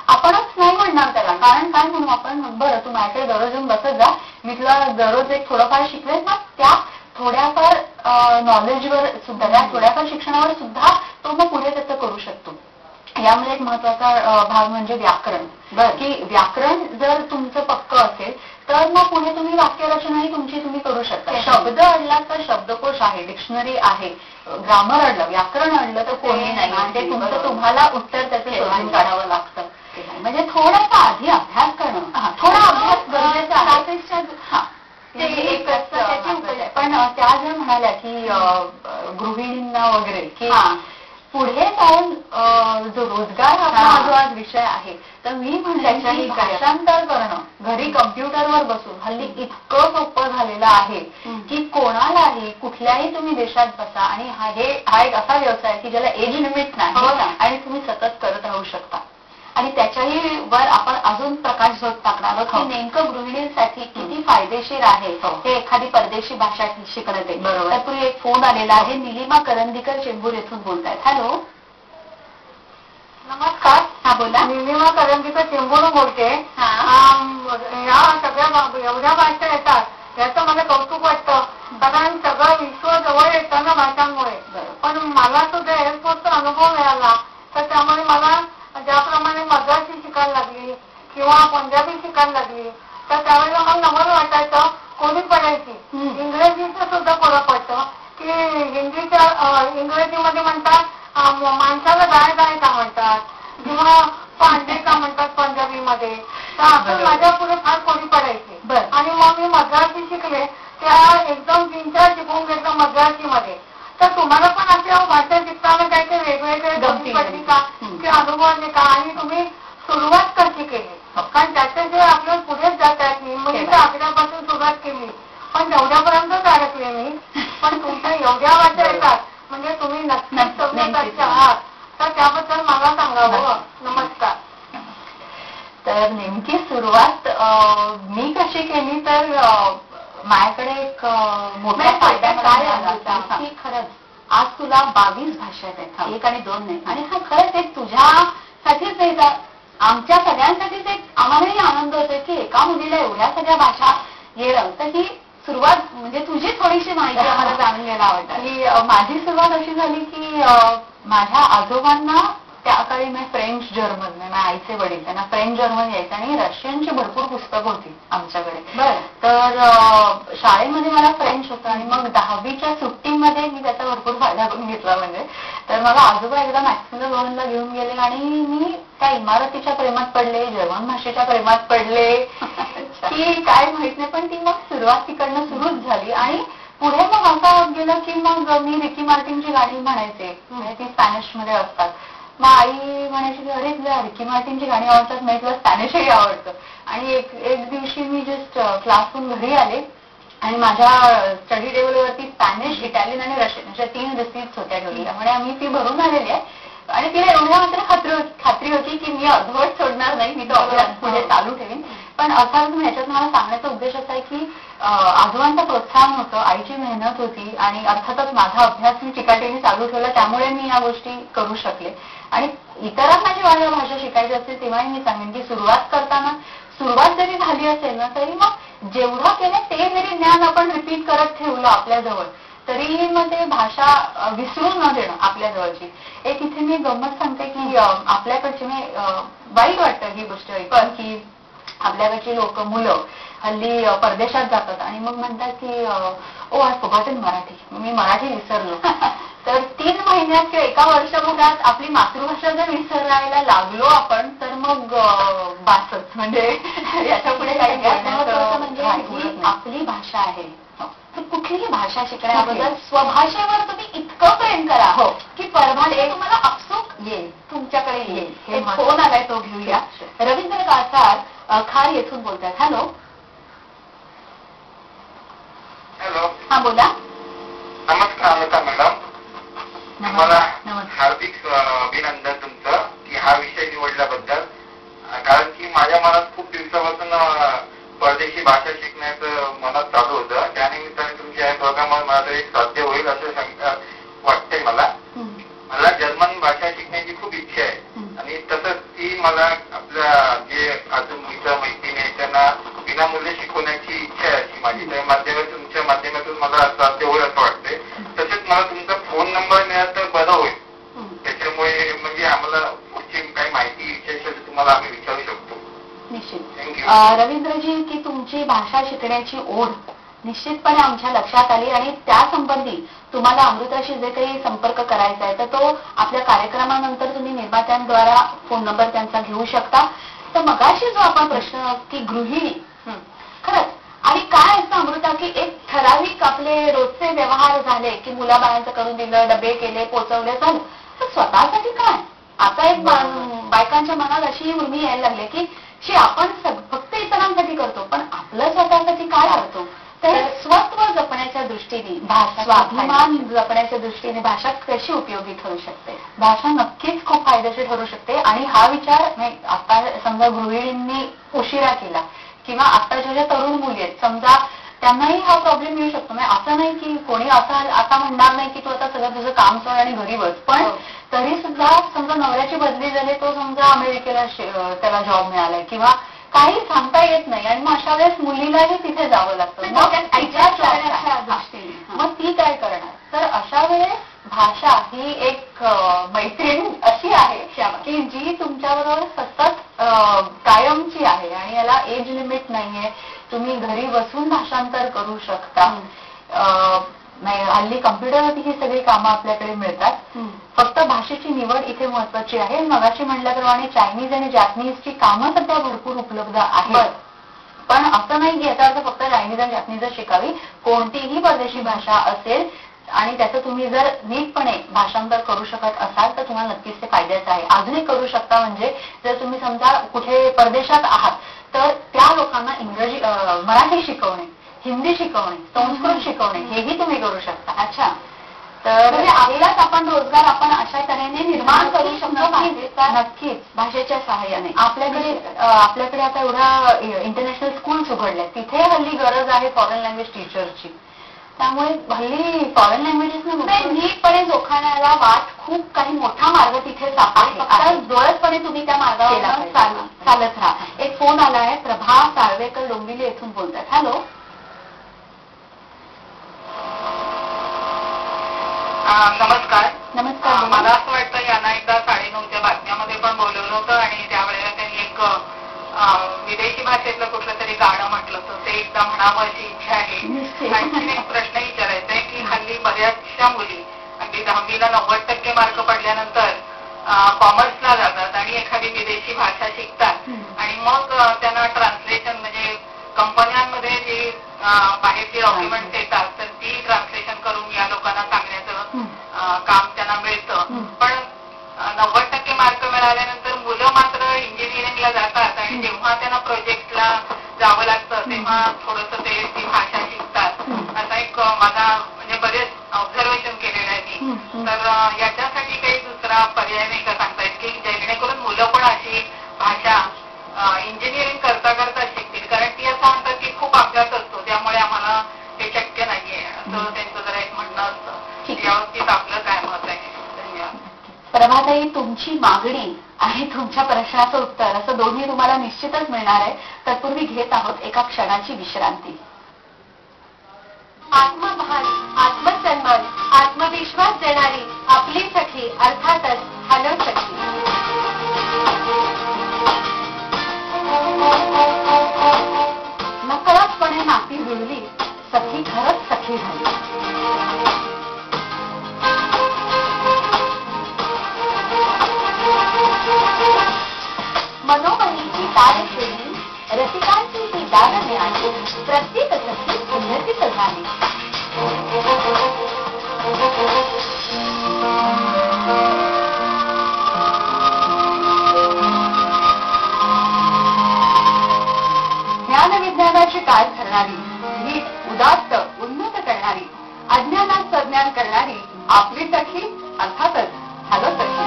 आपणच नाही म्हणणार त्याला. कारण काय म्हणू आपण, बरं तू माझ्याकडे दररोज येऊन बसत जा, मी तुला दररोज एक थोडंफार शिकवेन ना, त्या थोड्याफार नॉलेजवर सुद्धा, त्या थोड्याफार शिक्षणावर सुद्धा तो मग पुढे त्याचं करू शकतो. यामध्ये एक महत्वाचा भाग म्हणजे व्याकरण. की व्याकरण जर तुमचं पक्क असेल तर मग पुढे तुम्ही वाक्यरचनाही तुम्ही करू शकता. शब्द अडला तर शब्दकोश आहे, डिक्शनरी आहे, ग्रामर अडलं, व्याकरण अडलं तर कोणी नाही, म्हणजे तुमचं तुम्हाला उत्तर त्याचं शोधून काढावं लागतं. म्हणजे थोडासा आधी अभ्यास करणं, थोडा अभ्यास गरजेचा आहे. पण त्या ज्या म्हणाल्या की गृहिणींना वगैरे की पुढे जाऊन जो रोजगार हा जो आज विषय आहे, तर मी म्हणते भाषांतर करणं घरी कम्प्युटरवर बसून हल्ली इतकं सोपं झालेलं आहे की कोणालाही कुठल्याही तुम्ही देशात बसा आणि हा एक असा व्यवसाय की ज्याला एज लिमिट नाही आणि तुम्ही सतत करत राहू शकता. आणि त्याच्याही वर आपण अजून प्रकाश झोत टाकणार आहोत की नेमकं गृहिणींसाठी किती फायदेशीर आहे हे एखादी परदेशी भाषा शिकणं ते. बरोबर. पूर्वी एक फोन आलेला आहे, निलिमा करंदीकर चेंबूर येथून बोलतायत. हॅलो, नमस्कार. हा बोला. निलिमा करंदीकर चेंबूर बोलते. या सगळ्या एवढ्या भाषा येतात याचं मला कौतुक वाटतं, कारण सगळं विश्व जवळ येतं ना भाषांमुळे. पण मला सुद्धा एअरपोर्टचा अनुभव मिळाला, तर त्यामुळे मला ज्याप्रमाणे मराठी शिकायला लागली किंवा पंजाबी शिकायला लागली, तर त्यावेळेला मला नवल वाटायचं कोणी पडायची. इंग्रजीचं सुद्धा फरक पडतं की इंग्रजीमध्ये म्हणतात माणसाला दाय का म्हणतात किंवा पांढरे का म्हणतात पंजाबीमध्ये, तर असं माझ्या पुढे फार कोणी पडायची. आणि मग मी मराठी शिकले, त्या एकदम 3-4 शिकून घेतलं मराठीमध्ये. तर तुम्हाला पण अशा भाषा शिकताना काही काही वेगवेगळे गमती पडली का की अनुभव आले का, आणि तुम्ही सुरुवात कशी केली? कारण त्याच्या जे आपल्याला पुढेच जात आहेत, मुलीच्या आकड्यापासून सुरुवात केली पण तेवढ्यापर्यंतच अडकले मी. पण तुमच्या एवढ्या भाषा येतात म्हणजे तुम्ही नक्कीच सभ्यताचे आहात, तर त्याबद्दल मला सांगावं. नमस्कार. तर नेमकी सुरुवात मी कशी केली, तर माझ्याकडे एक मोठा फायदा काय झाला की खरंच आज तुला 22 भाषा आहेत, 1 आणि 2 नाही. आणि हा खरंच एक तुझ्यासाठीच नाही तर आमच्या सगळ्यांसाठीच एक आम्हालाही आनंद होतोय की एका मुलीला एवढ्या सगळ्या भाषा येणं. तर ही सुरुवात म्हणजे तुझी थोडीशी माहिती आम्हाला जाणून घ्यायला आवडतं. की माझी सुरुवात अशी झाली की माझ्या आजोबांना त्या काळी मी फ्रेंच जर्मन, माझ्या आईचे वडील त्यांना फ्रेंच जर्मन यायचं आणि रशियनची भरपूर पुस्तकं होती आमच्याकडे. तर शाळेमध्ये मला फ्रेंच होतं आणि मग 10वीच्या सुट्टीमध्ये मी त्याचा भरपूर फायदा करून घेतला. म्हणजे तर मला आजोबा एकदा मॅक्सिमल भवनला घेऊन गेले आणि मी त्या इमारतीच्या प्रेमात पडले, जर्मन भाषेच्या प्रेमात पडले की काय माहित नाही. पण ती मग सुरुवात तिकडनं सुरूच झाली आणि पुढे मग असं गेलं की मग मी रिकी मार्टिनची गाणी म्हणायचे, ती स्पॅनिश मध्ये असतात. मग आई म्हणायची की अरे तुला रिकी मार्टिनची गाणी आवडतात, नाही तुला स्पॅनिशही आवडतं. आणि एक दिवशी मी जस्ट क्लासहून घरी आले आणि माझ्या स्टडी टेबलवरती स्पॅनिश, इटालियन आणि रशियन अशा 3 रिसिप्ट होत्या ठेवलेल्या. म्हणजे आम्ही ती भरून आलेली आहे आणि तिला एवढ्या मात्र खात्री होती की मी अर्धवट सोडणार नाही, मी तो अभ्यास पुढे चालू ठेवीन. पण अर्थात ह्याच्यात मला सांगण्याचा उद्देश असा आहे की आजोबांचं प्रोत्साहन होतं, आईची मेहनत होती आणि अर्थातच माझा अभ्यास मी चिकाटीने चालू ठेवला, त्यामुळे मी या गोष्टी करू शकले. आणि इतरांना जेव्हा भाषा शिकायची असते तेव्हाही मी सांगेन की सुरुवात करताना सुरुवात जरी झाली असेल ना तरी मग जेवढं केलं ते जरी ज्ञान आपण रिपीट करत ठेवलं आपल्याजवळ तरी मग ते भाषा विसरून न देणं आपल्या जवळची. एक इथे मी गंमत सांगते की आपल्याकडची मी वाईट वाटतं ही गोष्ट ऐकून की आपल्याकडची लोक मुलं हल्ली परदेशात जातात आणि मग म्हणतात की ओ आय फॉरगॉटन मराठी, मी मराठी विसरलो. तर ती 3 महिन्यात किंवा एका वर्षभरात आपली मातृभाषा जर विसरायला लागलो आपण तर मग बासच, म्हणजे याच्या पुढे काही म्हणजे ही आपली भाषा आहे. तर कुठलीही भाषा शिकण्याबद्दल स्वभाषेवर तुम्ही इतकं प्रेम करा हो की परभाषा तुम्हाला आपसूक येईल, तुमच्याकडे येईल. एक फोन आलाय तो घेऊया. रवींद्र कासार खार येथून बोलतात. हॅलो. हॅलो. हा बोला. नमस्कार अमिता मॅडम. तुम्हाला हार्दिक अभिनंदन तुमचं की हा विषय निवडल्याबद्दल. कारण की माझ्या मनात खूप दिवसापासून परदेशी भाषा शिकण्याचं मनात चालू होतं. त्यानिमित्ताने तुमच्या या प्रोग्रामवर मला एक साध्य होईल असं वाटतंय मला. मला जर्मन भाषा शिकण्याची खूप इच्छा आहे आणि तसंच ती मला आपल्या जे अजून मित्र मैत्रिणी आहेत त्यांना विनामूल्य शिकवण्याची इच्छा आहे अशी माझी. त्या तुमच्या माध्यमातून मला साध्य होईल असं वाटतंय. तसेच मला तुमचा फोन नंबर मिळाला तर बरं होईल. त्याच्यामुळे म्हणजे आम्हाला पुढची काही माहिती विचारायची तुम्हाला आम्ही विचारू शकतो. निश्चित. रवींद्रजी, की तुमची भाषा शिकण्याची ओढ निश्चितपणे आमच्या लक्षात आली आणि त्या संबंधी तुम्हाला अमृताशी जे काही संपर्क करायचा आहे तर तो आपल्या कार्यक्रमानंतर तुम्ही निर्मात्यांद्वारा फोन नंबर त्यांचा घेऊ शकता. तर मगाशी जो आपण प्रश्न की गृहिणी खरंच आणि काय असतं अमृता की एक ठराविक आपले रोजचे व्यवहार झाले की मुलाबाळांचं करून दिलं, डबे केले, पोचवले, झालं. तर स्वतःसाठी काय आता एक बायकांच्या मनात अशी उर्मी यायला लागली की आपण फक्त इतरांसाठी करतो पण आपलं स्वतःसाठी काय करतो. तर स्वत्व जपण्याच्या दृष्टीने स्वाभिमान जपण्याच्या दृष्टीने भाषा कशी उपयोगी ठरू शकते. भाषा नक्कीच खूप फायदेशीर ठरू शकते. आणि हा विचार आता समजा गृहिणींनी उशिरा केला किंवा आताच्या ज्या तरुण मुली आहेत समजा त्यांनाही हा प्रॉब्लेम येऊ शकतो. म्हणजे असं नाही की कोणी असं आता म्हणणार नाही की तू आता सगळं तुझं काम सोड आणि घरी बस. पण तरी सुद्धा समजा नवऱ्याची बदली झाली तो समजा अमेरिकेला त्याला जॉब मिळालाय किंवा काही सांगता येत नाही आणि मग अशा वेळेस मुलीलाही तिथे जावं लागतं. मग ती काय करणार. तर अशा वेळेस भाषा ही एक मैत्रीण अशी आहे की जी तुमच्याबरोबर सतत कायमची आहे आणि याला एज लिमिट नाहीये. तुम्ही घरी बसून भाषांतर करू शकता. नाही हल्ली कम्प्युटरवरती ही सगळी कामं आपल्याकडे मिळतात. फक्त भाषेची निवड इथे महत्वाची आहे. मगाशी म्हटल्याप्रमाणे चायनीज आणि जॅपनीजची कामं सध्या भरपूर उपलब्ध आहेत. पण असं नाही की याचा अर्थ फक्त चायनीज आणि जॅपनीजच शिकावी. कोणतीही परदेशी भाषा असेल आणि त्याचं तुम्ही जर नीटपणे भाषांतर करू शकत असाल तर तुम्हाला नक्कीच ते फायद्याचं आहे. अजूनही करू शकता म्हणजे जर तुम्ही समजा कुठे परदेशात आहात तर त्या लोकांना इंग्रजी मराठी शिकवणे, हिंदी शिकवणे, संस्कृत शिकवणे हेही तुम्ही करू शकता. अच्छा. तर आपलाच आपण रोजगार आपण अशा तऱ्हेने निर्माण करू शकतो. नक्कीच भाषेच्या सहाय्याने. आपल्याकडे आता एवढा इंटरनॅशनल स्कूल्स उघडल्या तिथे हल्ली गरज आहे फॉरेन लँग्वेज टीचरची. त्यामुळे हल्ली फॉरेन लँग्वेजेस नीटपणे जोखाण्याला वाट खूप काही मोठा मार्ग तिथे सापडतो. जोरसपणे तुम्ही त्या मार्गावर चालत राहा. एक फोन आला आहे. प्रभा साळवेकर डोंबिवली येथून बोलतात. हॅलो. नमस्कार. नमस्कार. मला असं वाटतं यांना एकदा 9:30च्या बातम्यामध्ये पण बोलवलं होतं आणि त्यावेळेला त्यांनी एक विदेशी भाषेतलं कुठलं तरी गाणं म्हटलं होतं ते एकदा म्हणावं अशी इच्छा आहे. आणखी एक प्रश्न विचारायचा आहे की हल्ली बऱ्याचशा मुली अगदी 10वीला 90% मार्क पडल्यानंतर कॉमर्सला जातात आणि एखादी विदेशी भाषा शिकतात आणि मग त्यांना ट्रान्सलेशन म्हणजे कंपन्यांमध्ये जी बाहेरची डॉक्युमेंट्स येतात तर ती ट्रान्सलेशन करून या लोकांना सांगण्याचं काम त्यांना मिळतं. पण 90% मार्क मिळाल्यानंतर मुलं मात्र इंजिनिअरिंगला जातात आणि जेव्हा त्यांना प्रोजेक्टला जावं लागतं तेव्हा थोडंसं ते ती भाषा शिकतात. असा एक माझा म्हणजे बरेच ऑब्झर्वेशन केलेलं आहे मी. तर याच्यासाठी काही दुसरा पर्याय नाही का सांगता येत की जेणेकरून मुलं पण अशी भाषा इंजिनिअरिंग करता करता शिकतील. कारण ती असं म्हणतात की खूप अभ्यास असतो त्यामुळे आम्हाला ते शक्य नाहीये असं त्यांचं जरा एक म्हणणं असतं. याबाबतीत आपलं काय मत आहे. धन्यवाद. प्रभाताई, तुमची मागणी आणि तुमच्या प्रश्नाचं उत्तर असं दोन्ही तुम्हाला निश्चितच मिळणार आहे. तत्पूर्वी घेत आहोत एका क्षणाची विश्रांती. आत्मभान, आत्मसन्मान, आत्मविश्वास देणारी आपली सखी अर्थातच हॅलो सखी. नकळतपणे नाती जुळली, सखी खरंच सखी झाली. रसिकांची ती दाद न्याहाळी प्रत्येक सखी उन्नतीच झाली. ज्ञानविज्ञानाची काळ ठरणारी, नीट उदात्त उन्नत करणारी, अज्ञानात सज्ञान करणारी आपली सखी अर्थातच हॅलो सखी.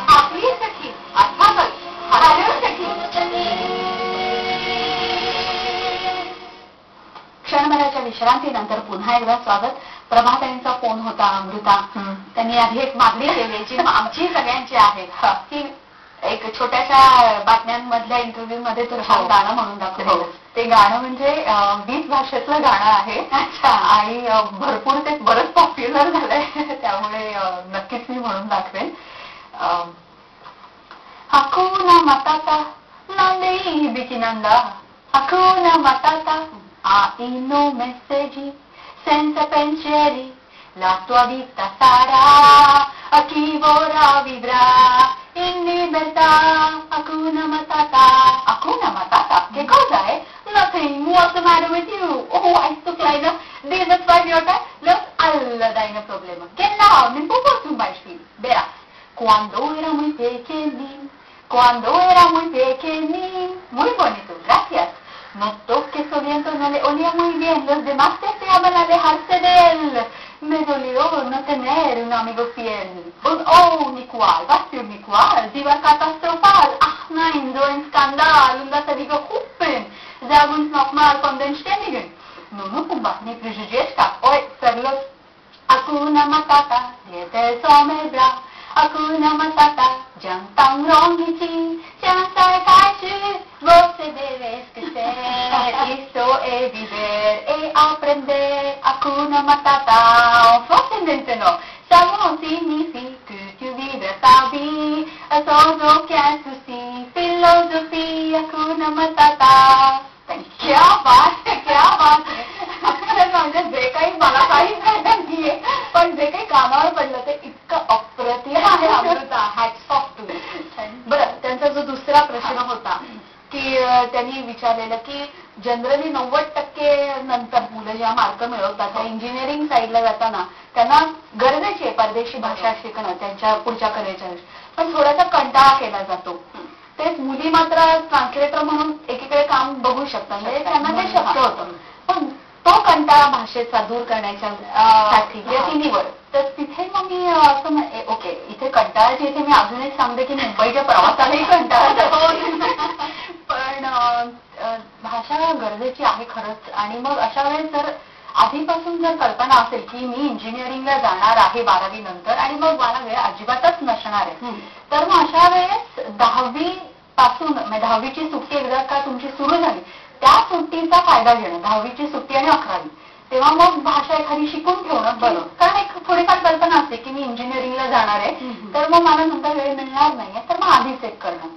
आपली सखी अर्थातच हॅलो सखी. क्षणभराच्या विश्रांतीनंतर पुन्हा एकदा स्वागत. प्रभाताईंचा फोन होता. अमृता त्यांनी आधी एक मागणी केली जी आमची सगळ्यांची आहे की एक छोट्याशा बातम्यांमधल्या इंटरव्ह्यू मध्ये तू छान गाणं म्हणून दाखवलं. ते गाणं म्हणजे 20 भाषेतलं गाणं आहे. आणि भरपूर ते बरंच पॉप्युलर झालंय त्यामुळे नक्कीच मी म्हणून दाखवेन. Hakuna Matata, non devi bikinanda. Hakuna Matata, hai no messaggi, senza pensieri, la tua vita sarà, a chi vorrà vivrà in libertà. Hakuna Matata. Hakuna Matata? Che cosa è? Nothing. What's the matter with you? Oh, hai sto kleine, dieses Vagliota, los alle deine Probleme. Genau, nimm un po' zum Beispiel. Verás, cuando era muy pequeñín, cuando era muy pequeñín. Muy bonito, gracias. Notó que su viento no le olía muy bien. Los demás deseaban alejarse de él. Me dolió no tener un amigo fiel. Und oh, Nicole, was für Nicole? Sie war katastrophal. Ach nein, so ein Skandal. Und das habe ich gehupen. Sag uns nochmal von den Ständigen. Nu, cumva, ne prejudici. Oi, sărlos. Hakuna Matata, diete somebra. Hakuna Matata, jantam rongici, jantai caici, você deve esquecer, isso é viver e aprender. Hakuna Matata, en français non, savons signifie que tu vivras ta vie, sans aucun souci, philosophie, Hakuna Matata. क्या बात है, क्या बात है. म्हणजे जे काही मला काहीच माहिती नाहीये पण जे काही कानावर पडलं ते इतकं अप्रतिम आहे. Amrita, hats off to. बरं, त्यांचा जो दुसरा प्रश्न होता की त्यांनी विचारलेलं की जनरली 90% नंतर मुलं ज्या मार्क मिळवतात त्या इंजिनिअरिंग साईडला जाताना त्यांना गरजेची आहे परदेशी भाषा शिकणं त्यांच्या पुढच्या करिअरच्या. पण थोडासा कंटाळा केला जातो. तेच मुली मात्र ट्रान्सलेटर म्हणून एकीकडे काम बघू शकतात. म्हणजे त्यांना ते शक्य होतं. पण तो कंटाळा भाषेचा दूर करण्याच्या साठी ती निवड. तर तिथे मग मी असं ओके, इथे कंटाळाची इथे मी अजून एक सांगते की मुंबईच्या प्रवासालाही कंटाळा पण भाषा गरजेची आहे खरंच. आणि मग अशा वेळेस जर आधीपासून जर कल्पना असेल की मी इंजिनिअरिंगला जाणार आहे 12वी नंतर आणि मग मला वेळ अजिबातच नसणार आहे, तर मग अशा वेळेस 10वी पासून 10वीची सुट्टी एकदा का तुमची सुरू झाली त्या सुट्टीचा फायदा घेणं, 10वीची सुट्टी आणि 11वी, तेव्हा मग भाषा एखादी शिकून ठेवणं बरं. कारण एक थोडीफार कल्पना असते की मी इंजिनिअरिंगला जाणार आहे तर मग मला नंतर वेळ मिळणार नाहीये तर मग आधी चेक करणं.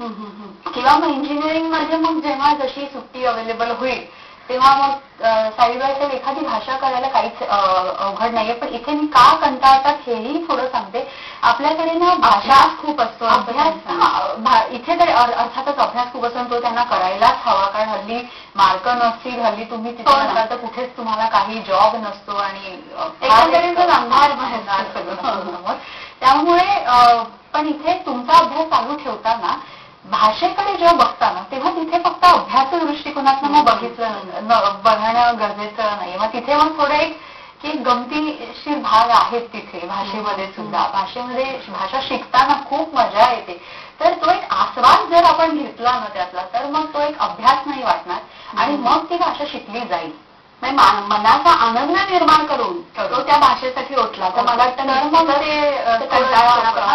किंवा मग इंजिनिअरिंग मध्ये मग जेव्हा जशी सुट्टी अवेलेबल होईल तेव्हा मग साईड बाय साईड एखादी भाषा करायला काहीच अवघड नाहीये. पण इथे मी का कंटाळतात हेही थोडं सांगते. आपल्याकडे ना भाषा खूप असतो, अभ्यास इथे तर अर्थातच अभ्यास खूप असतो, तो त्यांना करायलाच हवा. कारण हल्ली मार्क नसतील, हल्ली तुम्ही तिथे नसाल तर कुठेच तुम्हाला काही जॉब नसतो आणि अंधार सगळं. त्यामुळे पण इथे तुमचा अभ्यास चालू ठेवताना भाषेकडे जेव्हा बघताना तेव्हा तिथे फक्त अभ्यास दृष्टिकोनातून मग बघणं गरजेचं नाही. मग तिथे मग थोडं एक की गमतीशीर भाग आहेत तिथे भाषेमध्ये सुद्धा. भाषेमध्ये भाषा शिकताना खूप मजा येते. तर तो एक आस्वाद जर आपण घेतला ना त्यातला तर मग तो एक अभ्यास नाही वाटणार आणि मग ती भाषा शिकली जाईल. मनाचा आनंद निर्माण करून तो त्या भाषेसाठी ओतला तर मला वाटतं मग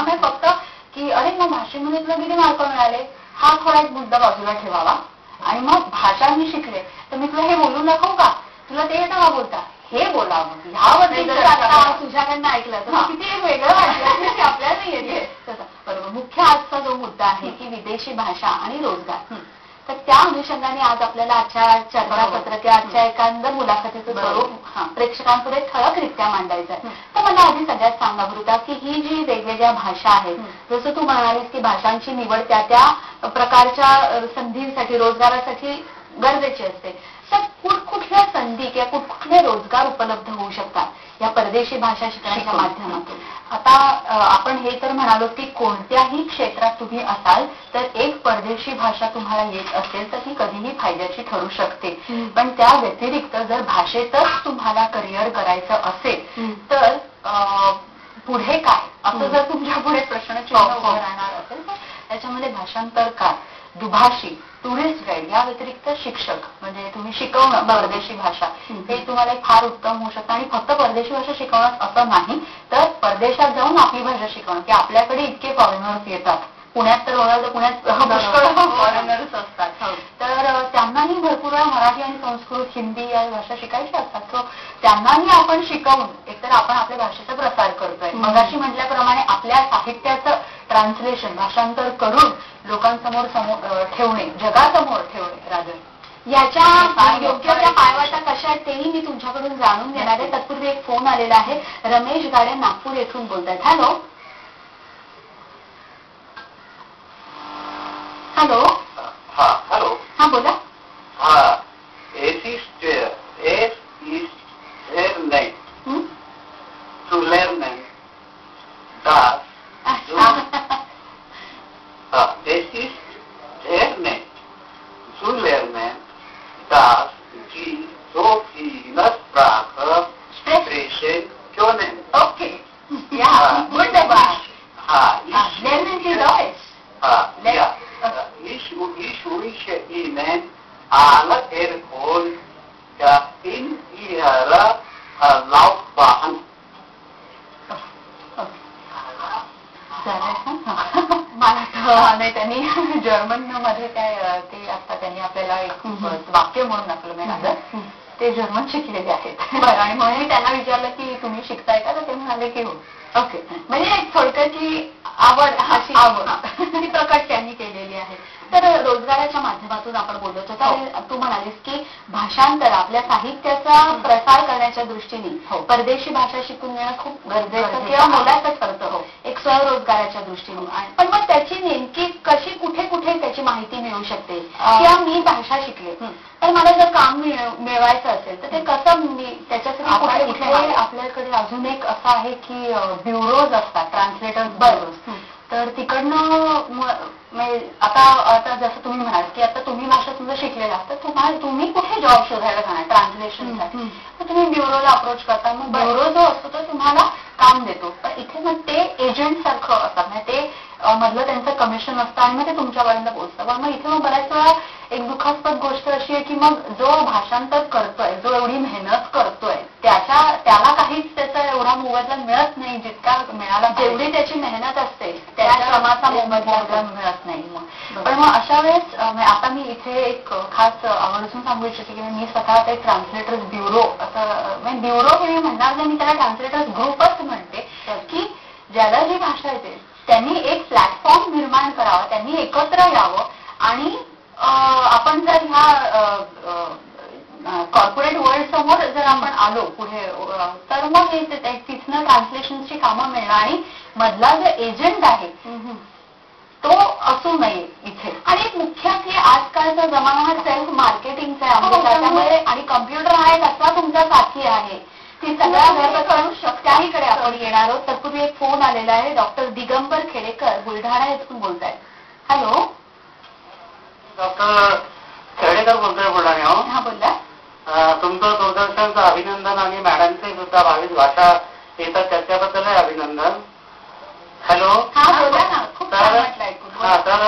ते फक्त की अरे मग भाषेमध्ये तुला किती मार्क मिळाले हा थोडा एक मुद्दा बाजूला ठेवावा. आणि मग भाषा मी शिकले तर मी तुला हे बोलून दाखवू का, तुला ते येतं का बोलता, हे बोलावं. ह्याबद्दल तुझ्याकडनं ऐकलं तर किती वेगळं वाटलं आपल्याला येते तसं. बरोबर. मुख्य आजचा जो मुद्दा आहे की विदेशी भाषा आणि रोजगार, तर त्या अनुषंगाने आज आपल्याला आजच्या चर्चासत्र किंवा आजच्या एखादं मुलाखतीचं स्वरूप प्रेक्षकांपुढे ठळकरित्या मांडायचं आहे. तर मला आधी सगळ्यात सांगा वृता की ही जी वेगवेगळ्या भाषा आहेत, जसं तू म्हणालीस की भाषांची निवड त्या त्या प्रकारच्या संधींसाठी रोजगारासाठी गरजेची असते, तर कुठकुठल्या संधी किंवा कुठकुठले रोजगार उपलब्ध होऊ शकतात या परदेशी भाषा शिकण्याच्या माध्यमातून? आता आपण हे तर म्हणालो की कोणत्याही क्षेत्रात तुम्ही असाल तर एक परदेशी भाषा तुम्हाला येत असेल तर ती कधीही फायद्याची ठरू शकते. पण त्या व्यतिरिक्त जर भाषेतच तुम्हाला करिअर करायचं असेल तर पुढे काय, असं जर तुमच्या पुढे प्रश्नचिन्ह उभं राहणार असेल तर त्याच्यामध्ये भाषांतरकार, दुभाषी, टुरिस्ट गाईड या व्यतिरिक्त शिक्षक म्हणजे तुम्ही शिकवणं परदेशी भाषा हे तुम्हाला फार उत्तम होऊ शकतं. आणि फक्त परदेशी भाषा शिकवणं असं नाही तर परदेशात जाऊन आपली भाषा शिकवणं, की आपल्याकडे इतके फॉरेनर्स येतात, पुण्यात तर बघाल तर पुण्यात पुष्कळ फॉरेनर्स असतात, तर त्यांनाही भरपूर वेळा मराठी आणि संस्कृत, हिंदी या भाषा शिकायच्या असतात. सो त्यांनाही आपण शिकवून एकतर आपण आपल्या भाषेचा प्रसार करतोय. मगाशी म्हटल्याप्रमाणे आपल्या साहित्याचं ट्रान्सलेशन भाषांतर करून लोकांसमोर ठेवणे, जगासमोर ठेवणे राजन, याच्या योग्य त्या पायवाटा कशा आहेत तेही मी तुमच्याकडून जाणून घेणार आहे. तत्पूर्वी एक फोन आलेला आहे. रमेश गाडे नागपूर येथून बोलतायत. Hello hello. हॅलो. हा बोला. Okay. Yeah, wunderbar. Lernen Sie Deutsch. Ja. Ich wünsche Ihnen alle Erfolg in Ihrer Laufbahn. मला नाही त्यांनी जर्मन मध्ये काय ते आता त्यांनी आपल्याला एक वाक्य म्हणून आपलं मिळालं, ते जर्मन शिकलेले आहेत. बरं, आणि म्हणून त्यांना विचारलं की तुम्ही शिकताय का, तर ते म्हणाले की हो. ओके, म्हणजे एक थोडक्याची आवड अशी ती प्रकट त्यांनी केलेली आहे. तर रोजगाराच्या माध्यमातून आपण बोलत होतो, तू म्हणालीस की भाषांतर आपल्या साहित्याचा प्रसार करण्याच्या दृष्टीने परदेशी भाषा शिकून घेणं खूप गरजेचं किंवा मोलाचं ठरतं एक स्वयंरोजगाराच्या दृष्टीने. पण मग त्याची नेमकी कशी कुठे कुठे त्याची माहिती मिळू शकते, किंवा मी भाषा शिकले तर मला जर काम मिळवायचं असेल तर ते कसं मी त्याच्यासाठी कुठे आपल्याकडे अजून एक असं आहे की ब्युरोज असतात, ट्रान्सलेटर्स ब्युरोज, तर तिकडनं आता जसं तुम्ही म्हणाल की आता तुम्ही भाषा तुमचं शिकलेला असतं, तुम्ही कुठे जॉब शोधायला जाणार ट्रान्सलेशनसाठी, तर तुम्ही ब्युरोला अप्रोच करता, मग ब्युरो जो असतो तो तुम्हाला काम देतो. पण इथे मग ते एजंट सारखं असतात, म्हणजे ते मधलं त्यांचं कमिशन असतं आणि मग ते तुमच्यापर्यंत पोहोचतं. पण मग इथे मग बऱ्याच वेळा एक दुःखास्पद गोष्ट अशी आहे की मग जो भाषांतर करतोय, जो एवढी मेहनत करतोय, त्याला काहीच त्याचा एवढा मोबदला मिळत नाही जितका मिळाला, जेवढी त्याची मेहनत असते त्या श्रमाचा मोबदला मिळत नाही. पण मग अशा वेळेस आता मी इथे एक खास आवर्जून सांगू इच्छिते की मी स्वतः एक ट्रान्सलेटर्स ब्युरो असं ब्युरो हे मी म्हणणार नाही, मी त्याला ट्रान्सलेटर्स ग्रुपच म्हणते, की ज्याला जी भाषा येते त्यांनी एक प्लॅटफॉर्म निर्माण करावा, त्यांनी एकत्र यावं आणि आपण जर ह्या कॉर्पोरेट वर्ल्ड समोर जर आपण आलो पुढे तर मग तिथनं ट्रान्सलेशनची कामं मिळणार आणि मधला जो एजंट आहे तो असू नये इथे. आणि एक मुख्य की आजकालचा जमाना सेल्फ मार्केटिंगचा आहे, त्यामुळे आणि कम्प्युटर हा एक असा तुमचा साथी आहे ती सगळ्या घरबसल्या शक्त्याहीकडे आपण येणार आहोत. तत्पूर्वी एक फोन आलेला आहे. डॉक्टर दिगंबर खेडेकर बुलढाणा येथून बोलतायत. हॅलो. डॉक्टर खेडेकर बोलतोय बुलढाणा. हा बोला. तुमचं दूरदर्शनचं अभिनंदन आणि मॅडमचे सुद्धा 22 भाषा येतात त्याच्याबद्दल अभिनंदन. हॅलो. हा बोला ना. खूप छान वाटलं ऐकून. तर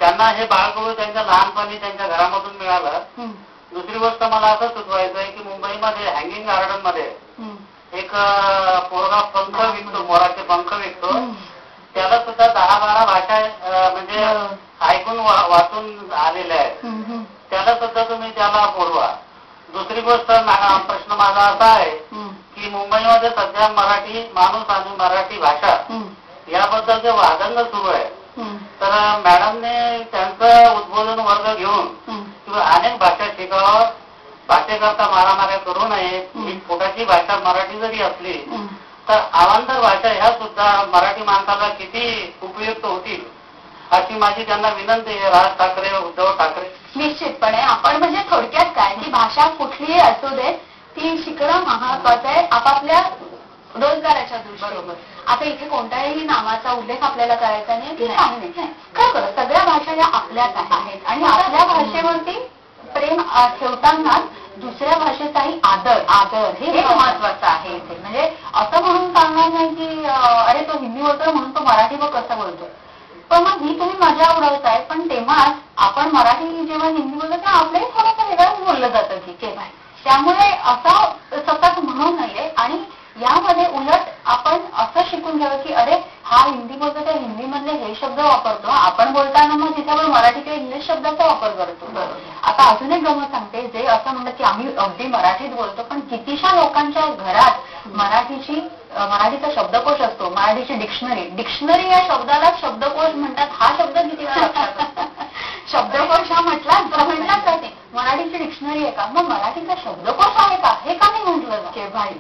त्यांना हे बाळगुरु त्यांच्या लहानपणी त्यांच्या घरामधून मिळालं. दुसरी गोष्ट मला असं सुचवायचं आहे की मुंबईमध्ये हँगिंग गार्डन मध्ये एक पोरगा पंख विकतो, मोराचे पंख विकतो, त्याला सुद्धा 10-12 भाषा म्हणजे ऐकून वाचून आलेल्या आहेत, त्याला सुद्धा तुम्ही त्याला बोलवा. दुसरी गोष्ट प्रश्न माझा असा आहे की मुंबईमध्ये सध्या मराठी माणूस आणि मराठी भाषा याबद्दल जे वादंग सुरू आहे, तर मॅडमने त्यांचं उद्बोधन वर्ग घेऊन किंवा अनेक भाषा शिकावं, भाषेकरता मारामाऱ्या करू नये. ही पोटाची भाषा मराठी जरी असली तर अवांतर भाषा ह्या सुद्धा मराठी माणसाला किती उपयुक्त होतील अशी माझी त्यांना विनंती आहे. राज ठाकरे, उद्धव ठाकरे. निश्चितपणे आपण म्हणजे थोडक्यात काय की भाषा कुठलीही असू दे ती शिकणं महत्वाचं आहे आपापल्या रोजगाराच्या दृष्टीने. आता इथे कोणत्याही नावाचा उल्लेख आपल्याला करायचा नाही की काही नाही. खरं सगळ्या भाषा या आपल्याच आहेत आणि आपल्या भाषेवरती प्रेम ठेवतानाच दुसऱ्या भाषेचाही आदर हे महत्वाचं आहे इथे. म्हणजे असं म्हणून सांगणार नाही की अरे तो हिंदी बोलतोय म्हणून तो मराठी बघ कसं बोलतो. पण मग ही तुम्ही मजा उडवताय पण तेव्हाच आपण मराठी जेव्हा हिंदी बोलतो तेव्हा आपल्याही थोडंसं वेगळंच बोललं जातं की केव्हा. त्यामुळे असं सतत म्हणू नये आणि यामध्ये उलट आपण असं शिकून घ्यावं की अरे हा हिंदी बोलतो तर हिंदी मधले हे शब्द वापरतो, आपण बोलताना मग तिच्यावर मराठी किंवा इंग्लिश शब्दाचा वापर करतो. आता अजून एक गमत सांगते जे असं म्हणतात की आम्ही अगदी मराठीत बोलतो पण कितीशा लोकांच्या घरात मराठीचा शब्दकोश असतो, मराठीची डिक्शनरी या शब्दाला शब्दकोश म्हणतात. हा शब्द किती वेळा लक्षात शब्दकोश हा म्हटलाच जाते. मराठीची डिक्शनरी आहे का मग मराठीचा शब्दकोश आहे का हे का नाही म्हटलं के भाई.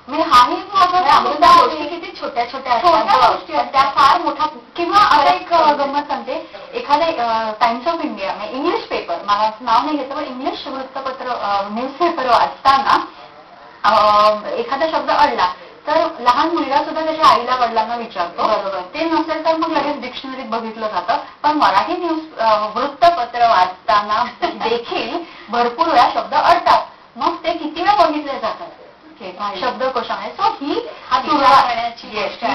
म्हणजे हाही गोष्टी किती छोट्या छोट्या गोष्टी त्या फार मोठा. किंवा आता एक गंमत सांगते एखादे टाइम्स ऑफ इंडिया म्हणजे इंग्लिश पेपर मला नाव नाही घेतं पण इंग्लिश वृत्तपत्र न्यूजपेपर वाचताना एखादा शब्द अडला तर लहान मुलगा सुद्धा त्याच्या आईला वडिलांना विचारतो. बरोबर ते नसेल तर मग लगेच डिक्शनरीत बघितलं जातं. पण मराठी वृत्तपत्र वाचताना देखील भरपूर वेळा शब्द अडतात. मग ते किती वेळा बघितले जातात शब्दकोशामध्ये. सो ही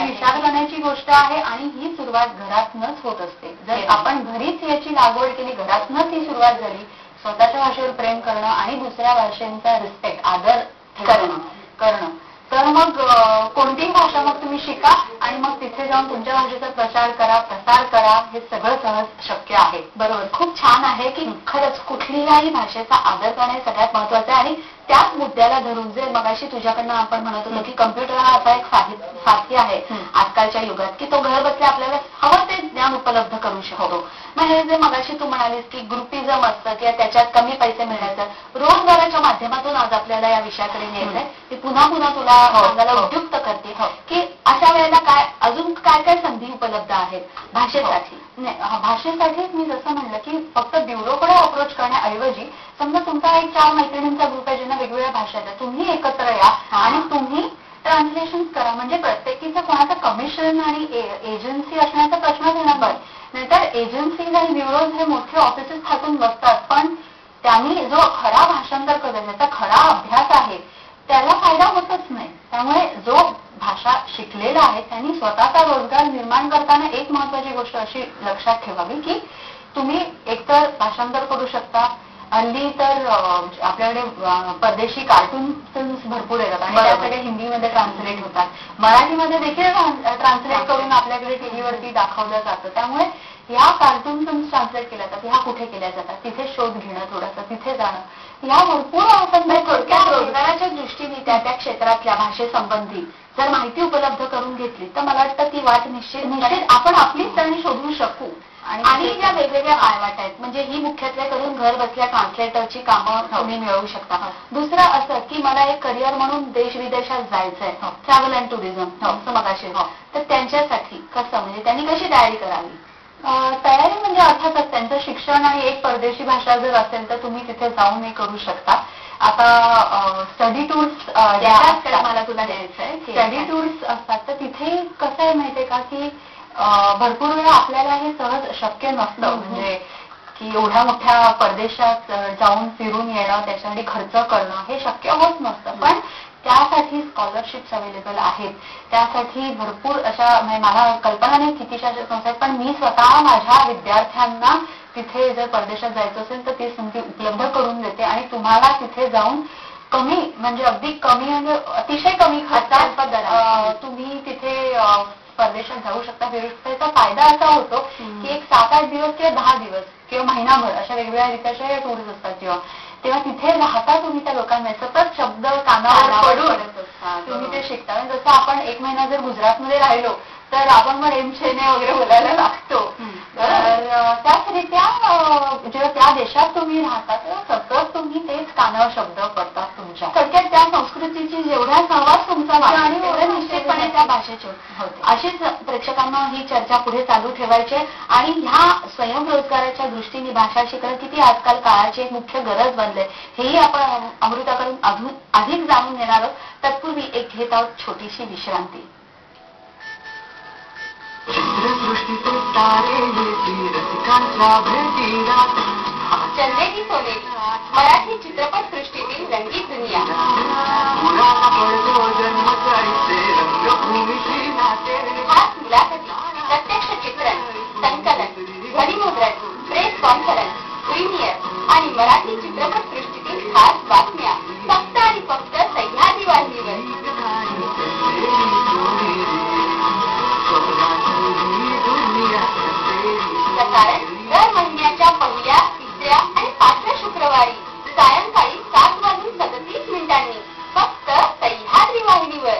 विचार करण्याची गोष्ट आहे आणि ही सुरुवात घरातनच होत असते. जर आपण घरीच याची लागवड केली घरातनच ही सुरुवात झाली स्वतःच्या भाषेवर प्रेम करणं आणि दुसऱ्या भाषेचा रिस्पेक्ट आदर करणं तर मग कोणतीही भाषा मग तुम्ही शिका आणि मग तिथे जाऊन तुमच्या भाषेचा प्रसार करा हे सगळं सहज शक्य आहे. बरोबर खूप छान आहे की खरंच कुठल्याही भाषेचा आदर करणे सगळ्यात महत्वाचं आहे. आणि त्याच मुद्द्याला धरून जे मगाशी तुझ्याकडनं आपण म्हणत होतो की कम्प्युटर हा असा एक साथी आहे आजकालच्या युगात की तो घर बसल्या आपल्याला हवं ते ज्ञान उपलब्ध करू शकतो. मग हे जे मगाशी तू म्हणालीस की ग्रुपिझम असतं किंवा त्याच्यात कमी पैसे मिळायचं रोजगाराच्या माध्यमातून आज आपल्याला या विषयाकडे न्यायचंय. ती पुन्हा तुला सांगायला उपयुक्त करते की अशा वेळेला काय अजून काय संधी उपलब्ध आहेत भाषेसाठी. भाषेसाठीच मी जसं म्हणलं की फक्त ब्युरोकडे अप्रोच करण्याऐवजी समजा तुमचा एक 4 मैत्रिणींचा ग्रुप आहे ज्यांना वेगवेगळ्या भाषा आहेत तुम्ही एकत्र या आणि तुम्ही ट्रान्सलेशन करा. म्हणजे प्रत्येकीचं कोणाचं कमिशन आणि एजन्सी असण्याचा प्रश्नच येणार नाही. नाहीतर एजन्सीज आणि ब्युरोज हे मोठे ऑफिसेस थाटून बसतात पण त्यांनी जो खरा भाषांतर करतो ज्याचा खरा अभ्यास आहे त्याला फायदा होतच नाही. त्यामुळे जो भाषा शिकलेला आहे त्यांनी स्वतःचा रोजगार निर्माण करताना एक महत्वाची गोष्ट अशी लक्षात ठेवावी की तुम्ही एकतर भाषांतर करू शकता. हल्ली तर आपल्याकडे परदेशी कार्टून फिल्म्स भरपूर येतात आणि त्या सगळ्या हिंदीमध्ये ट्रान्सलेट होतात. मराठीमध्ये देखील ट्रान्सलेट करून आपल्याकडे टीव्हीवरती दाखवलं जातं. त्यामुळे या कार्टून फिल्म्स ट्रान्सलेट केल्या जातात. ह्या कुठे केल्या जातात तिथे शोध घेणं थोडंसं तिथे जाणं या भरपूर थोडक्यात रोजगाराच्या दृष्टीने त्या क्षेत्रातल्या भाषेसंबंधी जर माहिती उपलब्ध करून घेतली तर मला वाटतं ती वाट निश्चित आपण आपलीच तऱ्हेने शोधू शकू. आणि ज्या वेगवेगळ्या पायवाट आहेत म्हणजे ही मुख्यत्वे करून घर बसल्या ट्रान्सलेटरची कामं तुम्ही मिळवू शकता. दुसरं असं की मला एक करिअर म्हणून देश विदेशात जायचंय ट्रॅव्हल अँड टुरिझम असं मगाशी तर त्यांच्यासाठी कसं म्हणजे त्यांनी कशी तयारी करावी. तयारी म्हणजे अर्थातच त्यांचं शिक्षण आणि एक परदेशी भाषा जर असेल तर तुम्ही तिथे जाऊन हे करू शकता. आता स्टडी टूर्स मला तुला द्यायचंय स्टडी टूर्स असतात तर तिथे कसं आहे माहितीये का की भरपूर वेळा आपल्याला हे सहज शक्य नसतं. म्हणजे की एवढ्या मोठ्या परदेशात जाऊन फिरून येणं त्याच्यासाठी खर्च करणं हे शक्य होत नसतं. पण त्यासाठी स्कॉलरशिप्स अवेलेबल आहेत. त्यासाठी भरपूर अशा मला कल्पना नाही कितीशा संस्था आहेत पण मी स्वतः माझ्या विद्यार्थ्यांना तिथे जर परदेशात जायचं असेल तर ती संधी उपलब्ध करून देते आणि तुम्हाला तिथे जाऊन कमी म्हणजे अगदी कमी म्हणजे अतिशय कमी खर्चात तुम्ही तिथे परदेशात जाऊ शकता. त्याचा फायदा असा होतो की एक 7-8 दिवस किंवा 10 दिवस किंवा महिनाभर अशा वेगवेगळ्या रीतीच्या टूर्स असतात तेव्हा तिथे राहता तुम्ही त्या लोकांना सतत शब्द कानावर पडून तुम्ही ते शिकता. जसं आपण 1 महिना जर गुजरातमध्ये राहिलो तर आपण मग एमशेने वगैरे बोलायला लागतो. तर त्याच रित्या जेव्हा त्या देशात तुम्ही राहता तेव्हा सतत तुम्ही तेच तेच कानावर शब्द पडतात तुमच्या. थोडक्यात त्या संस्कृतीची जेवढा सहवास तुमचा आणि तेवढं निश्चितपणे त्या भाषेचे होते. अशीच प्रेक्षकांना ही चर्चा पुढे चालू ठेवायची आणि ह्या स्वयंरोजगाराच्या दृष्टीने भाषा शिकणं किती आजकाल काळाची एक मुख्य गरज बनले हेही आपण अमृताकडून अधिक जाणून घेणार आहोत. तत्पूर्वी एक घेत आहोत छोटीशी विश्रांती. चंदेरी सोनेरी मराठी चित्रपटसृष्टीतील रंगीत दुनिया. खास मुलाखती, प्रत्यक्ष चित्रण, संकलन, ध्वनिमुद्रण, प्रेस कॉन्फरन्स, प्रीमियर आणि मराठी चित्रपटसृष्टीतील खास बातम्या फक्त आणि फक्त सह्याद्री वाहिनीवर. कारण दर महिन्याच्या पहिल्या, तिसऱ्या आणि 5व्या शुक्रवारी सायंकाळी 7:37 फक्त सह्याद्री वाहिनीवर.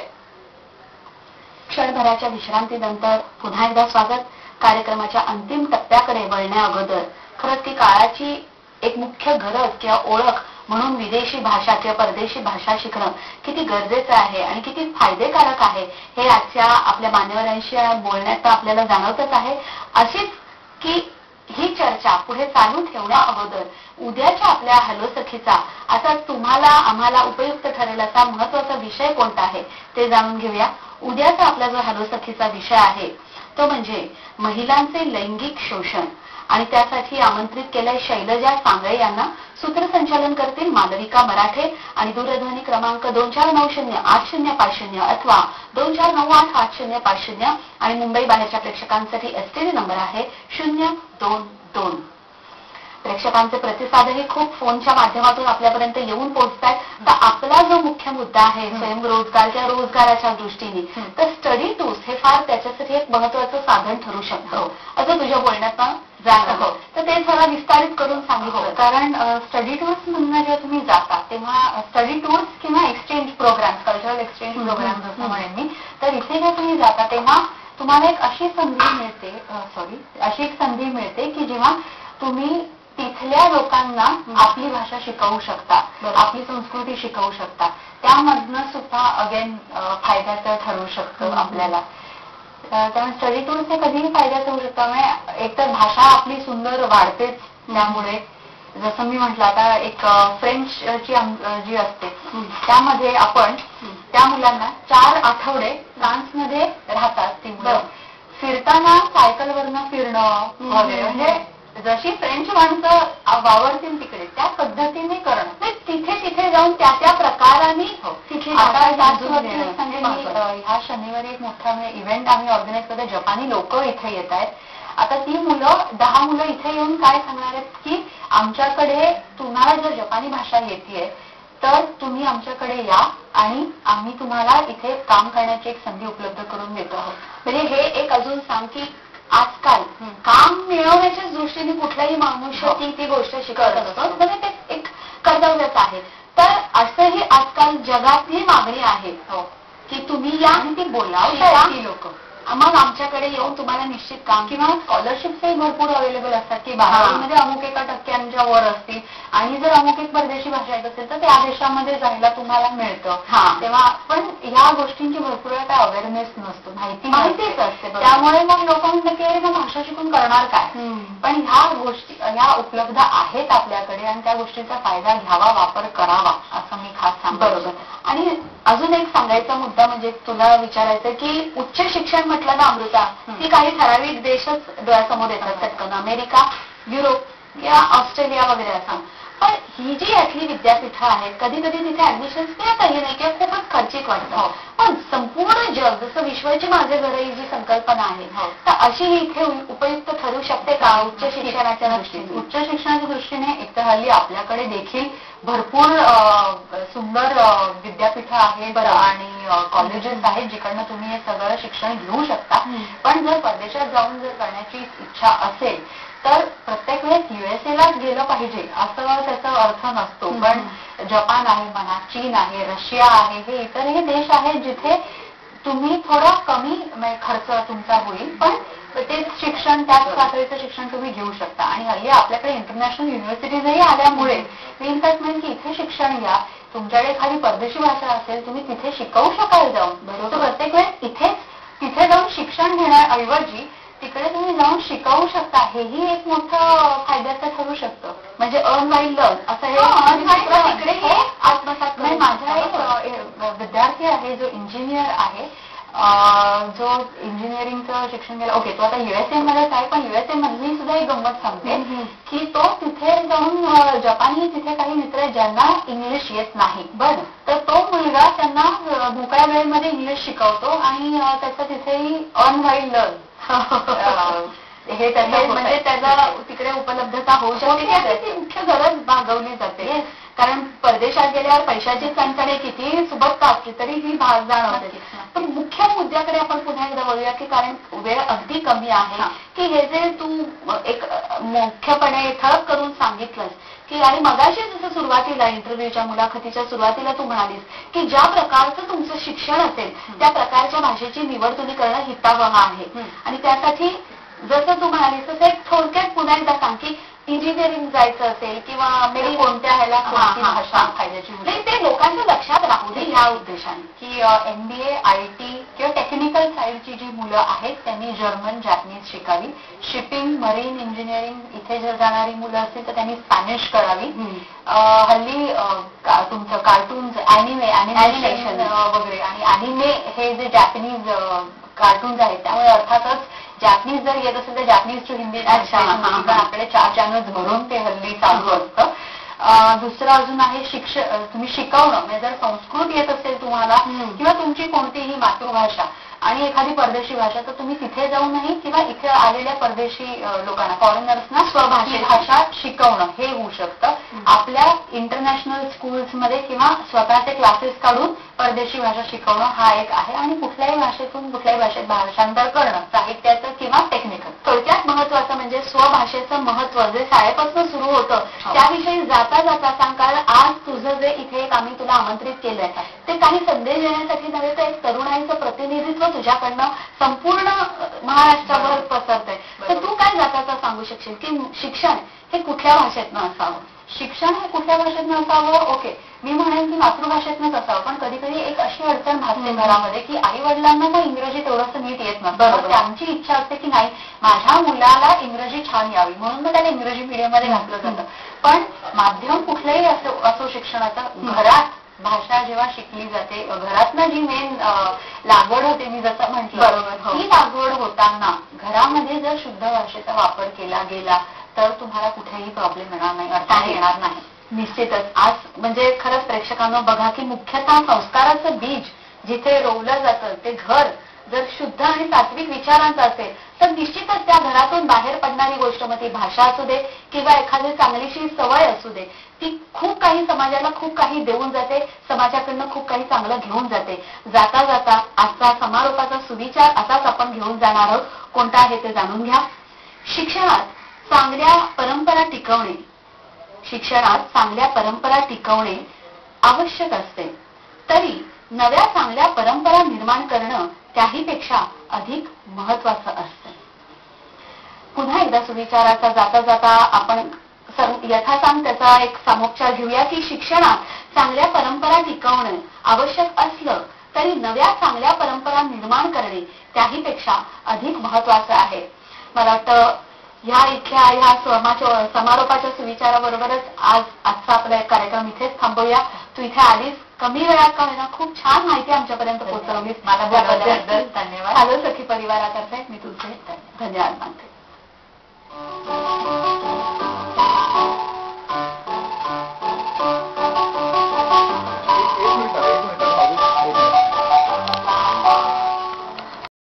क्षणभराच्या विश्रांतीनंतर पुन्हा एकदा स्वागत. कार्यक्रमाच्या अंतिम टप्प्याकडे वळण्या अगोदर खरंच ती काळाची एक मुख्य गरज किंवा ओळख म्हणून विदेशी भाषा किंवा परदेशी भाषा शिकणं किती गरजेचं आहे आणि किती फायदेकारक आहे हे आजच्या आपल्या मान्यवरांशी बोलण्यात आपल्याला जाणवतच आहे. अशीच की ही चर्चा पुढे चालू ठेवण्या अगोदर उद्याच्या आपल्या हॅलो सखीचा आता तुम्हाला आम्हाला उपयुक्त ठरेल असा महत्वाचा विषय कोणता आहे ते जाणून घेऊया. उद्याचा आपला जो हॅलो सखीचा विषय आहे तो म्हणजे महिलांचे लैंगिक शोषण आणि त्यासाठी आमंत्रित केलंय शैलजा सांगळे यांना. सूत्रसंचालन करतील मालविका मराठे आणि दूरध्वनी क्रमांक 24908050 अथवा 24988050 आणि मुंबई बाहेरच्या प्रेक्षकांसाठी एसटीडी नंबर आहे 022. प्रेक्षकांचे प्रतिसादही खूप फोनच्या माध्यमातून आपल्यापर्यंत येऊन पोहोचतात. तर आपला जो मुख्य मुद्दा आहे स्वयंरोजगार किंवा रोजगाराच्या दृष्टीने तर स्टडी टूल्स हे फार त्याच्यासाठी एक महत्वाचं साधन ठरू शकतं असं तुझ्या बोलण्यात जाणवतं. तर ते थोडा विस्तारित करून सांगितलं. कारण स्टडी टूर्स म्हणून जेव्हा तुम्ही जाता तेव्हा स्टडी टूर्स किंवा exchange program, cultural exchange program जसं म्हणेन मी, तर इथे जेव्हा तुम्ही जाता तेव्हा तुम्हाला एक अशी संधी मिळते की जेव्हा तुम्ही तिथल्या लोकांना आपली भाषा शिकवू शकता, आपली संस्कृती शिकवू शकता. त्यामधनं सुद्धा अगेन फायद्याचं ठरू शकतं आपल्याला. त्यामुळे स्टडी टूर्स हे कधीही फायद्याचं होऊ शकतं. म्हणजे एकतर भाषा आपली सुंदर वाढतेच. त्यामुळे जसं मी म्हटलं आता एक फ्रेंचची जी असते त्यामध्ये आपण त्या मुलांना 4 आठवडे फ्रान्समध्ये राहतात ती मुलं. फिरताना सायकलवरनं फिरणं वगैरे म्हणजे जशी फ्रेंच माणसं वावरतील तिकडे त्या पद्धतीने करणं. तिथे जाऊन त्या प्रकाराने तिथे ह्या शनिवारी एक मोठा इव्हेंट आम्ही ऑर्गनाईज करतो. जपानी लोक इथे येत आहेत. आता ती मुलं 10 मुलं इथे येऊन काय सांगणार आहेत की आमच्याकडे तुम्हाला जर जपानी भाषा येतेय तर तुम्ही आमच्याकडे या आणि आम्ही तुम्हाला इथे काम करण्याची एक संधी उपलब्ध करून देतो आहोत. म्हणजे हे एक अजून सांग की आजकाल काम मिळवण्याच्या दृष्टीने कुठलाही मनुष्य ती गोष्ट शिकत असतो. म्हणजे ते एक कर्तव्यच आहे. तर असंही आजकाल जगातली मागणी आहे की तुम्ही या आणि ती बोलावता लोक मग आमच्याकडे येऊन तुम्हाला निश्चित काम किंवा स्कॉलरशिप्सही भरपूर अवेलेबल असतात की बाहेरमध्ये अमुक एका टक्क्यांच्या वर असतील आणि जर अमुक एक परदेशी भाषा येत असेल तर त्या देशामध्ये जायला तुम्हाला मिळतं. तेव्हा पण ह्या गोष्टींची भरपूर वेळा काय अवेअरनेस नसतो, माहितीच असते. त्यामुळे मग लोक म्हणतात की अरे मग भाषा शिकून करणार काय. पण ह्या गोष्टी ह्या उपलब्ध आहेत आपल्याकडे आणि त्या गोष्टीचा फायदा घ्यावा, वापर करावा असं मी खास सांगतो. बरोबर. आणि अजून एक सांगायचा मुद्दा म्हणजे तुला विचारायचं की उच्च शिक्षण म्हटलं ना अमृता ती काही ठराविक देशच डोळ्यासमोर येतात पटकन. अमेरिका, युरोप या ऑस्ट्रेलिया वगैरे असं. पण ही जी यातली विद्यापीठं आहेत कधी कधी तिथे ऍडमिशन किंवा काही नाही किंवा खूपच खर्चिक वाटतं. पण संपूर्ण जग जसं विश्वाची माझे घर ही जी संकल्पना आहे तर अशी ही इथे उपयुक्त ठरू शकते का उच्च शिक्षणाच्या दृष्टीने. उच्च शिक्षणाच्या दृष्टीने एकतर हल्ली आपल्याकडे देखील भरपूर सुंदर विद्यापीठं आहेत आणि कॉलेजेस आहेत जिकडनं तुम्ही हे सगळं शिक्षण घेऊ शकता. पण जर परदेशात जाऊन जर करण्याची इच्छा असेल तर प्रत्येक वेळेस युएसएलाच गेलं पाहिजे असं त्याचा अर्थ नसतो. पण जपान आहे म्हणा, चीन आहे, रशिया आहे, हे इतरही देश आहेत जिथे तुम्ही थोडा कमी खर्च तुमचा होईल पण तेच शिक्षण, त्याच पातळीचं शिक्षण तुम्ही घेऊ शकता. आणि हल्ली आपल्याकडे इंटरनॅशनल युनिव्हर्सिटीजही आल्यामुळे मी इनफॅक्ट म्हणेन की इथे शिक्षण घ्या. तुमच्याकडे एखादी परदेशी भाषा असेल, तुम्ही तिथे शिकवू शकाल जाऊन. बरोबर, प्रत्येक वेळेस तिथे जाऊन शिक्षण घेण्याऐवजी तिकडे तुम्ही जाऊन शिकवू शकता. हेही एक मोठं फायद्याचं ठरू शकतं. म्हणजे अर्न वाईल लर्न असं हे तिकडे हे आत्मसात. माझा एक विद्यार्थी आहे जो इंजिनियर आहे, जो इंजिनिअरिंगचं शिक्षण केलं. ओके, तो आता युएसए मध्येच आहे, पण युएसए मधली सुद्धा एक गंमत सांगते की तो तिथे जाऊन जपानी तिथे काही मित्र आहेत ज्यांना इंग्लिश येत नाही. बरं, तर तो मुलगा त्यांना मोकळ्या वेळेमध्ये इंग्लिश शिकवतो आणि त्याचं तिथेही अर्न वाईल लर्न हे त्याचं म्हणजे त्याला तिकडे उपलब्धता होऊ शकते. ती मुख्य गरज भागवली जाते. कारण परदेशात गेल्यावर पैशाची चणचणे किती सुबत्ता असली तरी ही भाग जाणवते. पण मुख्य मुद्द्याकडे आपण पुन्हा एकदा बोलूया की कारण वेळ अगदी कमी आहे की हे जे तू एक मुख्यपणे ठळक करून सांगितलंस की आणि मगाशी जसं सुरुवातीला इंटरव्ह्यूच्या मुलाखतीच्या सुरुवातीला तू म्हणालीस की ज्या प्रकारचं तुमचं शिक्षण असेल त्या प्रकारच्या भाषेची निवड तुम्ही करणं हितावह आहे. आणि त्यासाठी जसं तू म्हणालीस तसं एक थोडक्यात पुन्हा एकदा सांग की इंजिनिअरिंग जायचं असेल किंवा मेरी कोणत्या ह्याला कोणती भाषा फायद्याची नाही ते लोकांच्या लक्षात राहू दे ह्या उद्देशाने की MBA IT किंवा टेक्निकल साईडची जी मुलं आहेत त्यांनी जर्मन जॅपनीज शिकावी. शिपिंग मरीन इंजिनिअरिंग इथे जर जाणारी मुलं असतील तर त्यांनी स्पॅनिश करावी. हल्ली तुमचं कार्टून्स ॲनिमेशन वगैरे आणि ॲनिमे हे जे जॅपनीज कार्टून्स आहेत त्यामुळे अर्थातच जॅपनीज जर येत असेल तर जॅपनीज टू हिंदी आपल्याकडे 4 चॅनल्स भरून ते हल्ली चालू असतं. दुसरं अजून आहे तुम्ही शिकवणं. म्हणजे जर संस्कृत येत असेल तुम्हाला किंवा तुमची कोणतीही मातृभाषा आणि एखादी परदेशी भाषा तर तुम्ही तिथे जाऊनही किंवा इथे आलेल्या परदेशी लोकांना फॉरेनर्सना स्वभाषेत भाषा शिकवणं हे होऊ शकतं. आपल्या इंटरनॅशनल स्कूल्समध्ये किंवा स्वतःचे क्लासेस काढून परदेशी भाषा शिकवणं हा एक आहे. आणि कुठल्याही भाषेतून कुठल्याही भाषेत भाषांतर करणं साहित्याचं किंवा टेक्निकल. थोडक्यात महत्वाचं म्हणजे स्वभाषेचं महत्व जे शाळेपासून सुरू होतं त्याविषयी जाता जाता सांग. कारण आज तुझं जे इथे एक आम्ही तुला आमंत्रित केलंय ते काही संदेश देण्यासाठी नव्हे तर एक तरुणाईचं प्रतिनिधित्व तुझ्याकडनं संपूर्ण महाराष्ट्राभर पसरतंय. तर तू काय जाता सांगू शकशील की शिक्षण हे कुठल्या भाषेतनं असावं? शिक्षण हे कुठल्या भाषेतनं असावं? ओके, मी म्हणेन की मातृभाषेतनंच असावं. पण कधी कधी एक अशी अडचण भासते घरामध्ये की आई वडिलांना ना इंग्रजी तेवढंसं नीट येत नसतं. त्यांची इच्छा असते की नाही माझ्या मुलाला इंग्रजी छान यावी म्हणून मग त्याला इंग्रजी मीडियम मध्ये घातलं जातं. पण माध्यम कुठलंही असो शिक्षणाचं घरात भाषा जेव्हा शिकली जाते घरातनं जी मेन लागवड होते मी जसं म्हटलं ही लागवड होताना घरामध्ये जर शुद्ध भाषेचा वापर केला गेला तर तुम्हाला कुठेही प्रॉब्लेम येणार नाही, अडचण येणार नाही. निश्चितच आज म्हणजे खरंच प्रेक्षकांना बघा की मुख्यतः संस्काराचं बीज जिथे रोवलं जातं ते घर जर शुद्ध आणि सात्विक विचारांचं असेल तर निश्चितच त्या घरातून बाहेर पडणारी गोष्ट मग ती भाषा असू दे किंवा एखादी चांगलीशी सवय असू दे ती खूप काही समाजाला खूप काही देऊन जाते. समाजाकडनं खूप काही चांगलं घेऊन जाते. जाता जाता आजचा समारोपाचा सुविचार असाच आपण घेऊन जाणार आहोत. कोणता आहे ते जाणून घ्या. शिक्षणात चांगल्या परंपरा टिकवणे आवश्यक असते तरी नव्या चांगल्या परंपरा निर्माण करणं त्याहीपेक्षा अधिक महत्वाचं असतं. पुन्हा एकदा सुविचाराचा जाता जाता आपण यथासांग त्याचा एक सामोपचार घेऊया की शिक्षणात चांगल्या परंपरा टिकवणं आवश्यक असलं तरी नव्या चांगल्या परंपरा निर्माण करणे त्याहीपेक्षा अधिक महत्वाचं आहे. मला वाटतं ह्या समारोपाच्या सुविचाराबरोबरच आजचा आपला कार्यक्रम इथेच थांबवूया. तू इथे आलीस कमी वेळात का होईना खूप छान माहिती आमच्यापर्यंत पोहोचवलीस. मला धन्यवाद. हॅलो सखी परिवारातर्फे मी तुझे धन्यवाद मानते.